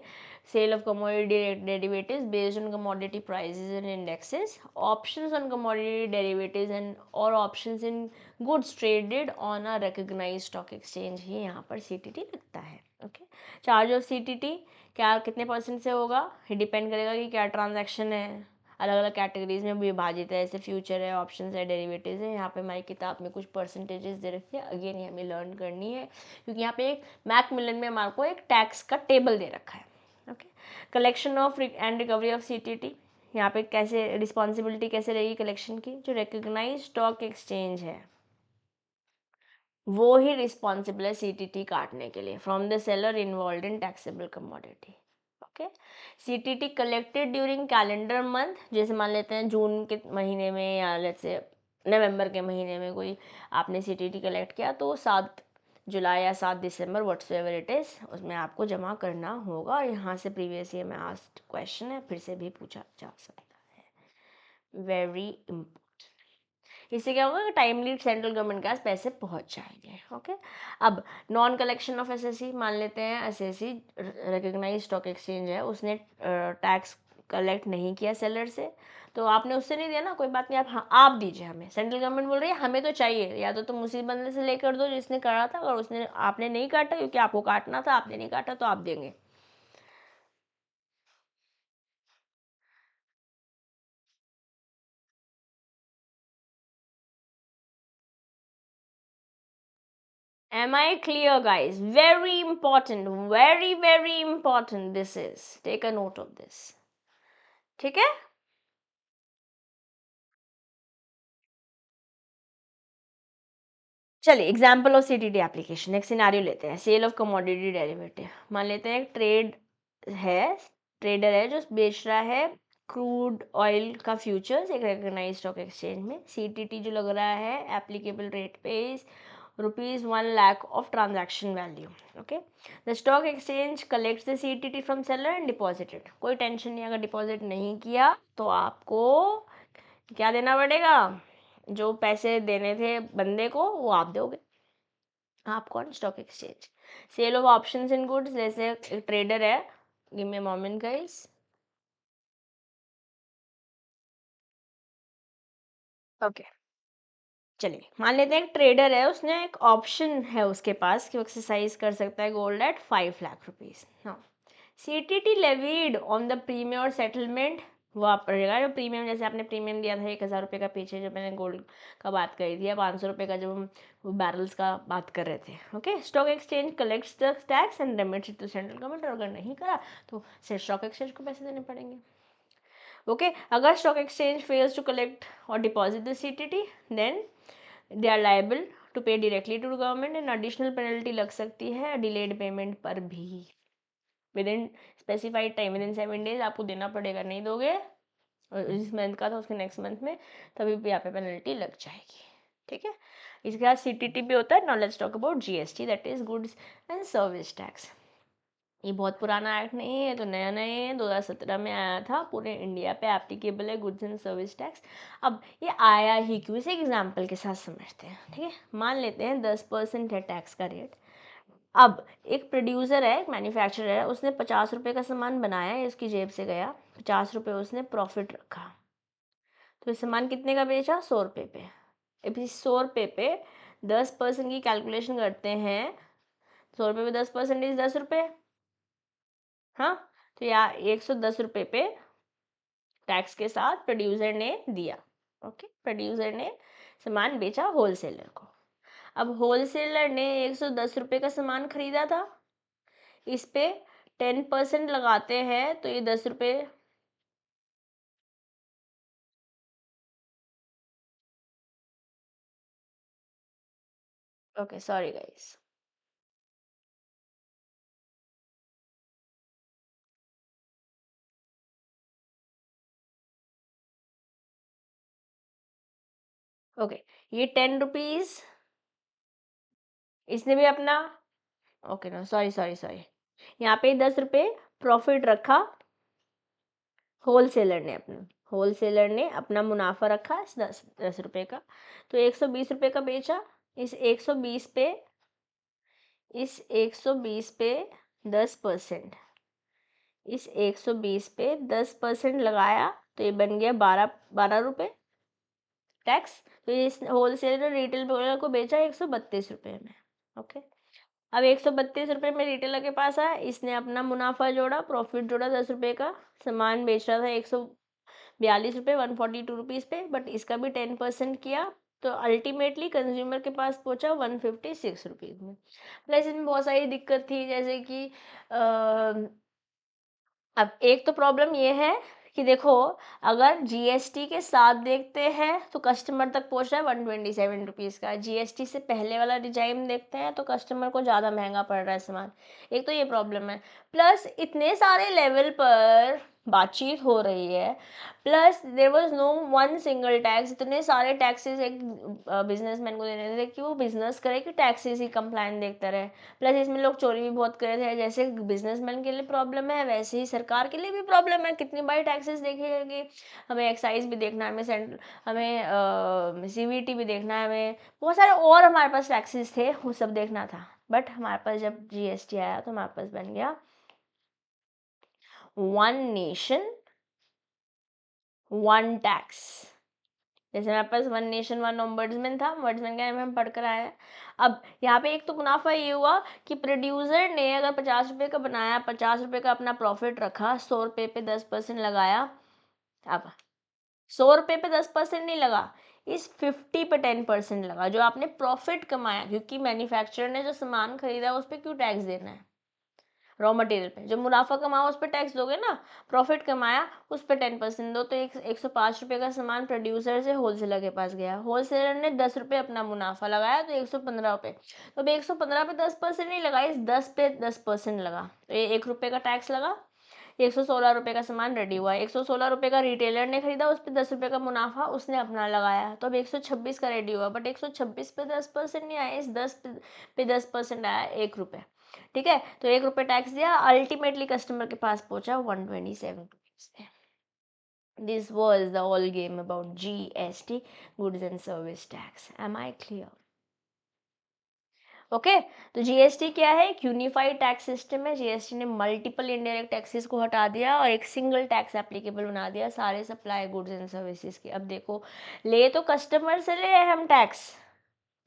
sale of commodity derivatives based on commodity prices and indexes, options on commodity derivatives and or options in goods traded on a recognized stock exchange ही यहाँ पर सीटीटी लगता है। Okay, charge of CTT क्या कितने % से होगा, ये डिपेंड करेगा कि क्या ट्रांजैक्शन है, अलग अलग कैटेगरीज में विभाजित है, जैसे फ्यूचर है, ऑप्शंस है, डेरिवेटिव्स है। यहाँ पे हमारी किताब में कुछ परसेंटेजेस दे रखी है, अगेन ये हमें लर्न करनी है क्योंकि यहाँ पे एक मैकमिलन में हमारे को एक टैक्स का टेबल दे रखा है। Okay, collection of and recovery of CTT, यहाँ पे कैसे रिस्पॉन्सिबिलिटी कैसे रहेगी कलेक्शन की, जो रिकग्नाइज स्टॉक एक्सचेंज है वो ही रिस्पॉन्सिबल है सीटीटी काटने के लिए from the seller involve in taxable commodity. Okay, CTT collected during calendar month, जैसे मान लेते हैं जून के महीने में या लेट्स से नवंबर के महीने में कोई आपने सीटीटी कलेक्ट किया तो 7 जुलाई या 7 दिसंबर व्हाट्सएवर इट इज़ उसमें आपको जमा करना होगा। और यहाँ से प्रीवियस ईयर में आस्क्ड क्वेश्चन है, फिर से भी पूछा जा सकता है, वेरी इंपॉर्टेंट। इससे क्या होगा कि टाइमली सेंट्रल गवर्नमेंट के पास पैसे पहुंच जाएंगे। ओके, अब नॉन कलेक्शन ऑफ एसएससी, मान लेते हैं एसएससी रिकॉग्नाइज्ड स्टॉक एक्सचेंज है, उसने टैक्स कलेक्ट नहीं किया सेलर से, तो आपने उससे नहीं दिया ना, कोई बात नहीं, आप हाँ आप दीजिए हमें। सेंट्रल गवर्नमेंट बोल रही है हमें तो चाहिए, या तो तुम उसी बंदे से लेकर दो जिसने करा था, और उसने आपने नहीं काटा क्योंकि आपको काटना था, आपने नहीं काटा तो आप देंगे। Am I clear, guys? Very important, very, very important. This is. Take a note of this. ठीक है, चलिए एग्जाम्पल ऑफ सीटीडी एप्लीकेशन, एक सिनारियो लेते हैं, सेल ऑफ कमोडिटी डेरिवेटिव। मान लेते हैं एक है, ट्रेडर है जो बेच रहा है क्रूड ऑयल का फ्यूचर्स एक रिकॉग्नाइज्ड स्टॉक एक्सचेंज में। सीटीटी जो लग रहा है एप्लीकेबल रेट पे is ₹1,00,000 of transaction value. Okay, the stock exchange collects the CTT from seller and deposited. कोई टेंशन नहीं, अगर डिपॉजिट नहीं किया तो आपको क्या देना पड़ेगा, जो पैसे देने थे बंदे को वो आप दोगे। आप कौन, stock exchange. Sale of options in goods, जैसे एक ट्रेडर है, give me a moment guys. Okay, चलिए मान लेते हैं एक ट्रेडर है, उसने एक ऑप्शन है उसके पास कि वो एक्सरसाइज कर सकता है गोल्ड एट 5 लाख रुपीज। हाँ, CTT levied on the premium और सेटलमेंट, वो आप पड़ेगा जो प्रीमियम, जैसे आपने प्रीमियम दिया था 1,000 रुपये का, पीछे जब मैंने गोल्ड का बात करी थी, या 500 रुपये का जब हम बैरल्स का बात कर रहे थे। Okay, stock exchange collects the tax and remits to central government, और अगर नहीं करा तो स्टॉक एक्सचेंज को पैसे देने पड़ेंगे। ओके, अगर stock exchange fails to collect or deposit the CTT, then they are liable to pay directly to government, and additional penalty लग सकती है डिलेड पेमेंट पर भी। Within specified time, within 7 days आपको देना पड़ेगा, नहीं दोगे और इस मंथ का था उसके नेक्स्ट मंथ में, तभी भी यहाँ पे पेनल्टी लग जाएगी। ठीक है, इसके बाद सीटीटी भी होता है। Now let's talk about GST, that is goods and service tax. ये बहुत पुराना एक्ट नहीं है, तो नया नया है, 2017 में आया था, पूरे इंडिया पे एप्लीकेबल है गुड्स एंड सर्विस टैक्स। अब ये आया ही क्यों, इसे एग्जाम्पल के साथ समझते हैं। ठीक है, मान लेते हैं 10% है टैक्स का रेट। अब एक प्रोड्यूसर है, एक मैन्युफैक्चरर है, उसने 50 रुपये का सामान बनाया है, उसकी जेब से गया, 50 रुपये उसने प्रॉफिट रखा, तो ये सामान कितने का बेचा, 100 रुपये पे। अब इस 100 रुपये पे 10% की कैलकुलेशन करते हैं, 100 रुपये पे 10% 10 रुपये। हाँ, तो यहाँ 110 रुपये पे टैक्स के साथ प्रोड्यूसर ने दिया। ओके, प्रोड्यूसर ने सामान बेचा होलसेलर को। अब होलसेलर ने 110 रुपये का सामान खरीदा था, इस पे 10% लगाते हैं तो ये 10 रुपये। Okay, sorry guys. ओके, ये 10 रुपीज इसने भी अपना, ओके ना, सॉरी सॉरी सॉरी, यहाँ पे 10 रुपये प्रॉफिट रखा होलसेलर ने अपना मुनाफा रखा 10 रुपये का, तो 120 रुपये का बेचा। इस 120 पे इस 120 पे 10%, इस 120 पे 10% लगाया तो ये बन गया 12 रुपये टैक्स। तो इस होलसेलर रिटेल को बेचा 132 रुपये में। ओके, अब 132 रुपये में रिटेलर के पास आया, इसने अपना मुनाफा जोड़ा, प्रॉफिट जोड़ा 10 रुपये का, सामान बेच रहा था 142 रुपये, 142 रुपीज़ पे, बट इसका भी 10% किया, तो अल्टीमेटली कंज्यूमर के पास पहुंचा 156 रुपीज़ में। प्लस इसमें बहुत सारी दिक्कत थी, जैसे कि अब एक तो प्रॉब्लम ये है कि देखो, अगर जीएसटी के साथ देखते हैं तो कस्टमर तक पहुंच रहा है 127 रुपीज़ का, जीएसटी से पहले वाला डिजाइन देखते हैं तो कस्टमर को ज़्यादा महंगा पड़ रहा है सामान। एक तो ये प्रॉब्लम है, प्लस इतने सारे लेवल पर बातचीत हो रही है, plus there was no one single tax, इतने सारे टैक्सेस एक बिजनेसमैन को देने थे कि वो बिजनेस करे कि टैक्सेस ही कंप्लाइन देखता रहे। प्लस इसमें लोग चोरी भी बहुत कर रहे थे, जैसे बिजनेसमैन के लिए प्रॉब्लम है वैसे ही सरकार के लिए भी प्रॉब्लम है, कितनी बारी टैक्सेस देखेंगे, हमें एक्साइज भी देखना है, हमें हमें सीवीटी भी देखना है, हमें बहुत सारे और हमारे पास टैक्सेस थे, वो सब देखना था। बट हमारे पास जब जीएसटी आया तो हमारे पास बन गया वन नेशन वन टैक्स। जैसे मेरे पास वन नेशन वन ओम्बड्समैन था, ओम्बड्समैन के हम पढ़कर आए हैं। अब यहाँ पे एक तो मुनाफा ये हुआ कि प्रोड्यूसर ने अगर 50 रुपये का बनाया, 50 रुपये का अपना प्रॉफिट रखा, 100 रुपये पे 10% लगाया। अब 100 रुपये पे 10% नहीं लगा, इस 50 पे 10% लगा, जो आपने प्रॉफिट कमाया, क्योंकि मैन्युफैक्चरर ने जो सामान खरीदा उस पर क्यों टैक्स देना है, रॉ मटेरियल पे। जो मुनाफा कमाओ उस पर टैक्स दोगे ना, प्रॉफिट कमाया उस पर 10% दो। तो 105 रुपये का सामान प्रोड्यूसर से होलसेलर के पास गया, होलसेलर ने 10 रुपये अपना मुनाफा लगाया, तो 115 रुपये। तो अब 115 पे 10% नहीं लगा, इस 10 पे 10% लगा, तो ये 1 रुपये का टैक्स लगा। 116 रुपये का सामान रेडी हुआ, 116 रुपये का रिटेलर ने खरीदा, उस पर 10 रुपये का मुनाफा उसने अपना लगाया, तो अब 126 का रेडी हुआ, बट 126 पे 10% नहीं आया, इस 10 पे 10% आया 1 रुपये। ठीक है, तो 1 रुपये टैक्स दिया, अल्टीमेटली कस्टमर के पास पहुंचा 127 rupees. This was the all game about GST, goods and service tax. Am I clear? Okay, तो जीएसटी क्या है? एक यूनिफाइड टैक्स सिस्टम है। जीएसटी ने मल्टीपल इनडायरेक्ट टैक्सेस को हटा दिया और एक सिंगल टैक्स एप्लीकेबल बना दिया सारे सप्लाई गुड्स एंड सर्विसेज के। अब देखो, ले तो कस्टमर से ले हम टैक्स,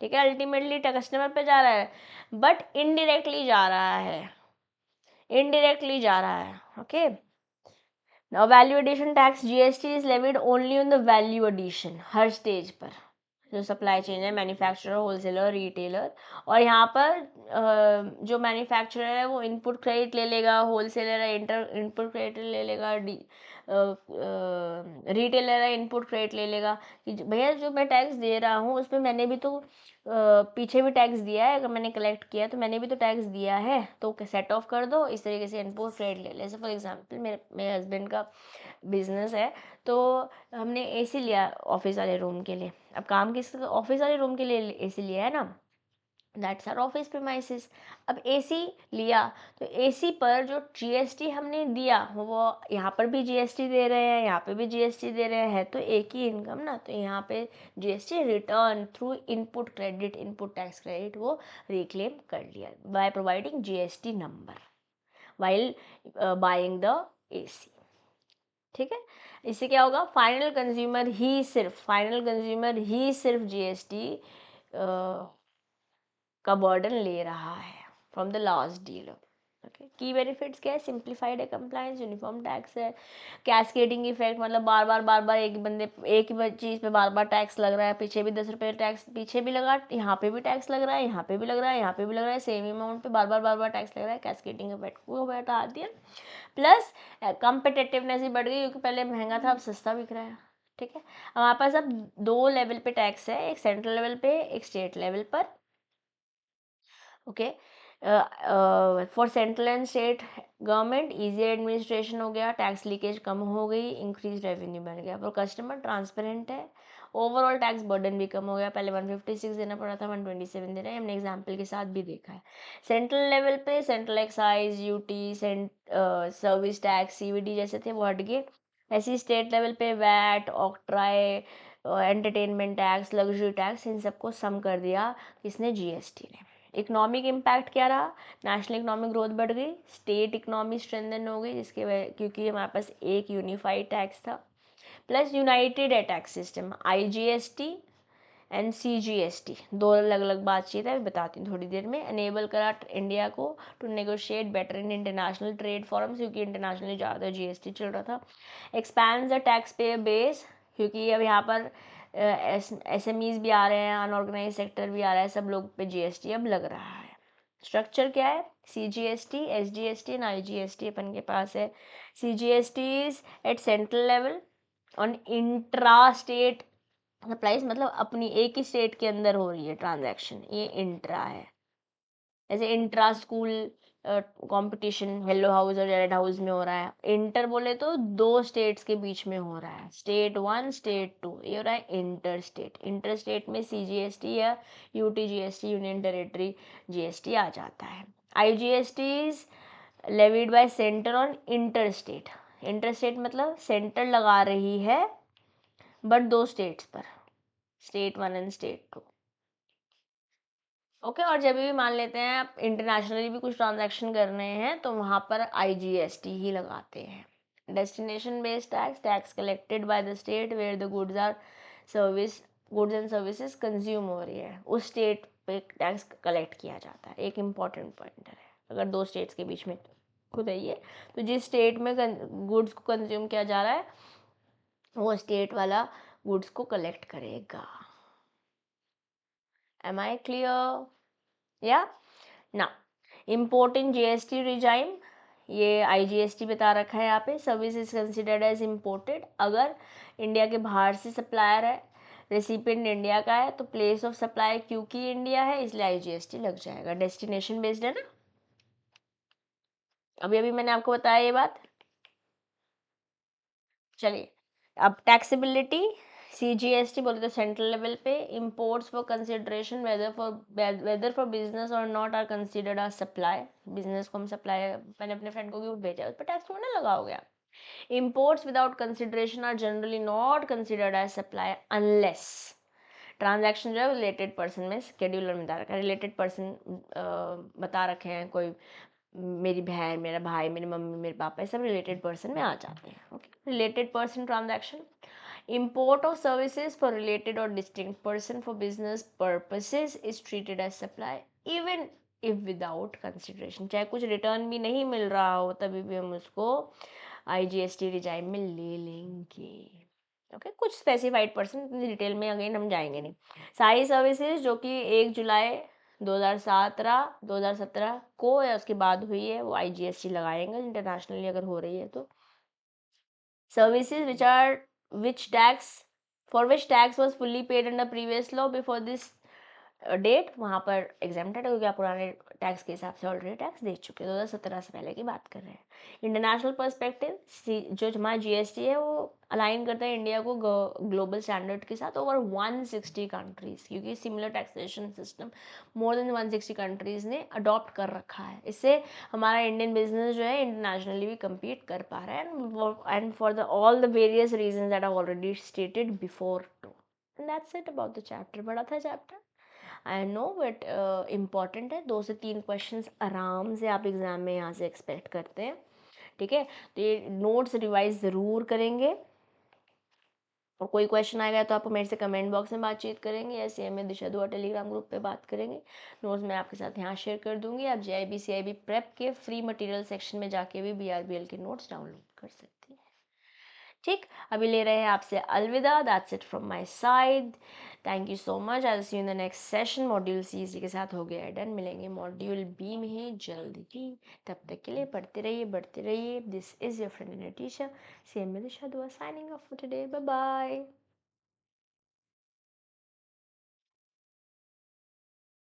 ठीक है, अल्टीमेटली कस्टमर पे जा रहा है, बट इनडायरेक्टली जा रहा है, इनडायरेक्टली जा रहा है। Okay, now value addition tax, GST is levied only on the value addition, हर स्टेज पर, जो सप्लाई चेन है, मैन्युफैक्चरर, होलसेलर, रिटेलर। और यहाँ पर जो मैन्युफैक्चरर है वो इनपुट क्रेडिट ले लेगा, होलसेलर है इनपुट क्रेडिट ले लेगा, रिटेलर है इनपुट क्रेडिट ले लेगा कि भैया जो मैं टैक्स दे रहा हूँ उसमें मैंने भी तो पीछे भी टैक्स दिया है, अगर मैंने कलेक्ट किया तो मैंने भी तो टैक्स दिया है, तो सेट ऑफ कर दो। इस तरीके से इनपुट क्रेडिट ले ले। जैसे फॉर एग्जांपल मेरे हस्बैंड का बिजनेस है, तो हमने एसी लिया ऑफिस वाले रूम के लिए। अब काम किस ऑफिस वाले रूम के लिए एसी लिया है ना, दैट्स आर ऑफिस प्रीमाइसेस। अब एसी लिया तो एसी पर जो जीएसटी हमने दिया वो यहाँ पर भी जीएसटी दे रहे हैं, यहाँ पे भी जीएसटी दे रहे हैं, तो एक ही इनकम ना, तो यहाँ पे GST return through input credit, input tax credit वो रिक्लेम कर लिया by providing GST number while buying the AC. ठीक है, इससे क्या होगा, फाइनल कंज्यूमर ही सिर्फ जीएसटी का बर्डन ले रहा है from the last dealer. Okay, key benefits क्या है? सिंप्लीफाइड है कंप्लायंस, यूनिफॉर्म टैक्स है, कैस्केडिंग इफेक्ट, मतलब बार बार एक ही चीज़ पे बार बार टैक्स लग रहा है, पीछे भी 10 रुपये टैक्स पीछे भी लगा, यहाँ पे भी टैक्स लग रहा है, यहाँ पे भी लग रहा है, यहाँ पे भी लग रहा है, सेम अमाउंट पे बार बार टैक्स लग रहा है, कैस्केडिंग इफेक्ट को हटा दिया। प्लस कम्पिटेटिवनेस भी बढ़ गई, क्योंकि पहले महंगा था अब सस्ता बिक रहा है। ठीक है, हमारे पास अब 2 लेवल पे टैक्स है, एक सेंट्रल लेवल पे, एक स्टेट लेवल पर। Okay, for central and state government easy administration हो गया, टैक्स लीकेज कम हो गई, इंक्रीज रेवेन्यू बढ़ गया। फॉर कस्टमर ट्रांसपेरेंट है, ओवरऑल टैक्स बर्डन भी कम हो गया, पहले 156 देना पड़ा था, 127 दे रहे हैं, हमने एग्जाम्पल के साथ भी देखा है। सेंट्रल लेवल पे central excise, UT, service tax, CVD जैसे थे वो हट गए। ऐसी स्टेट लेवल पे VAT, octroi, entertainment tax, luxury tax, इन सबको सम कर दिया किसने? जीएसटी ने। इकोनॉमिक इम्पैक्ट क्या रहा, नेशनल इकोनॉमिक ग्रोथ बढ़ गई, स्टेट इकोनॉमी स्ट्रेंथन हो गई जिसके वजह क्योंकि हमारे पास एक यूनिफाइड टैक्स था, प्लस यूनाइटेड है tax system, IGST and CGST दो अलग अलग बातचीत है, बताती हूँ थोड़ी देर में। एनेबल करा इंडिया को to negotiate better in international trade forums क्योंकि इंटरनेशनली ज़्यादा GST चल रहा था। Expand the tax payer base क्योंकि अब यहाँ पर SMEs भी आ रहे हैं, अनऑर्गेनाइज सेक्टर भी आ रहा है, सब लोग पे GST अब लग रहा है। स्ट्रक्चर क्या है, CGST, SGST एंड IGST अपन के पास है। CGST is at central level on intra state supplies, मतलब अपनी एक ही स्टेट के अंदर हो रही है ट्रांजैक्शन, ये इंट्रा है। जैसे intra school competition yellow house और रेड हाउस में हो रहा है, इंटर बोले तो दो स्टेट्स के बीच में हो रहा है, स्टेट 1 स्टेट 2, ये हो रहा है इंटर स्टेट। इंटर स्टेट में CGST या UTGST यूनियन टेरिटरी GST आ जाता है। IGST is levied bye centre on inter state, inter state मतलब सेंटर लगा रही है बट दो स्टेट्स पर, स्टेट 1 एंड स्टेट 2। ओके, और जब भी मान लेते हैं आप इंटरनेशनली भी कुछ ट्रांजैक्शन कर रहे हैं तो वहाँ पर IGST ही लगाते हैं। Destination based tax, tax collected by the state where the goods and services consume हो रही है, उस स्टेट पे टैक्स कलेक्ट किया जाता है। एक इम्पॉर्टेंट पॉइंटर है, अगर दो स्टेट्स के बीच में खुद है ये, तो जिस स्टेट में गुड्स को कंज्यूम किया जा रहा है वो स्टेट वाला गुड्स को कलेक्ट करेगा। Am I clear? Yeah. Now, import in GST regime, ये IGST बता रखा है यहाँ पे। Service is considered as imported अगर इंडिया के बाहर से सप्लायर है, रेसिपिएंट इंडिया का है, तो प्लेस ऑफ सप्लाई क्योंकि इंडिया है इसलिए IGST लग जाएगा। डेस्टिनेशन बेस्ड है ना, अभी अभी मैंने आपको बताया ये बात। चलिए अब टैक्सेबिलिटी, CGST बोले तो सेंट्रल लेवल पे, imports for consideration whether for business or not are considered as supply, business को हम सप्लाई, मैंने अपने फ्रेंड को गिफ्ट भेजा उस पर टैक्स थोड़ा ना लगा हो गया। Imports without consideration are generally not considered as supply unless transaction जो है रिलेटेड पर्सन में शेड्यूलर में बता रखा है, रिलेटेड पर्सन बता रखे हैं, कोई मेरी बहन, मेरा भाई, मेरी मम्मी, मेरे पापा, ये सब रिलेटेड पर्सन में आ जाते हैं। Okay, related person transaction, import of services for related or distinct person for business purposes is treated as supply even if without consideration, चाहे कुछ रिटर्न भी नहीं मिल रहा हो तभी भी हम उसको IGST रिजाइम में ले लेंगे। ओके, कुछ स्पेसिफाइड पर्सन, डिटेल में अगेन हम जाएंगे नहीं। सारी सर्विसेज जो कि 1 जुलाई 2017 को या उसके बाद हुई है वो IGST लगाएंगे इंटरनेशनली अगर हो रही है तो। Services which tax for which tax was fully paid under previous law before this date वहाँ पर एग्जाम्प्टेड है क्योंकि आप पुराने टैक्स के हिसाब से ऑलरेडी टैक्स दे चुके हैं, 2017 से पहले की बात कर रहे हैं। इंटरनेशनल पर्सपेक्टिव जो हमारा GST है वो अलाइन करता है इंडिया को ग्लोबल स्टैंडर्ड के साथ ओवर 160 कंट्रीज, क्योंकि similar taxation system more than 160 countries ने अडॉप्ट कर रखा है। इससे हमारा इंडियन बिजनेस जो है इंटरनेशनली भी कम्पीट कर पा रहा है and for the all the various reason that I already stated before too. And that's it about the chapter, बड़ा था chapter I know but important है। 2 से 3 क्वेश्चंस आराम से आप एग्ज़ाम में यहाँ से एक्सपेक्ट करते हैं, ठीक है। तो ये नोट्स रिवाइज ज़रूर करेंगे और कोई क्वेश्चन आएगा तो आप मेरे से कमेंट बॉक्स में बातचीत करेंगे या CMA दिशा दुआ टेलीग्राम ग्रुप पे बात करेंगे। नोट्स मैं आपके साथ यहाँ शेयर कर दूँगी। आप JIB CIB प्रेप के फ्री मटेरियल सेक्शन में जाके भी BRBL के नोट्स डाउनलोड कर सकती हैं। ठीक, अभी ले रहे हैं आपसे अलविदा। That's it from my side, thank you so much. I will see you in the next session. Module C इसी के साथ हो गया डन, मिलेंगे मॉड्यूल B में ही जल्दी ही। तब तक के लिए पढ़ते रहिए, बढ़ते रहिए। This is your friend teacher CMA Disha Dua signing off for today, bye bye.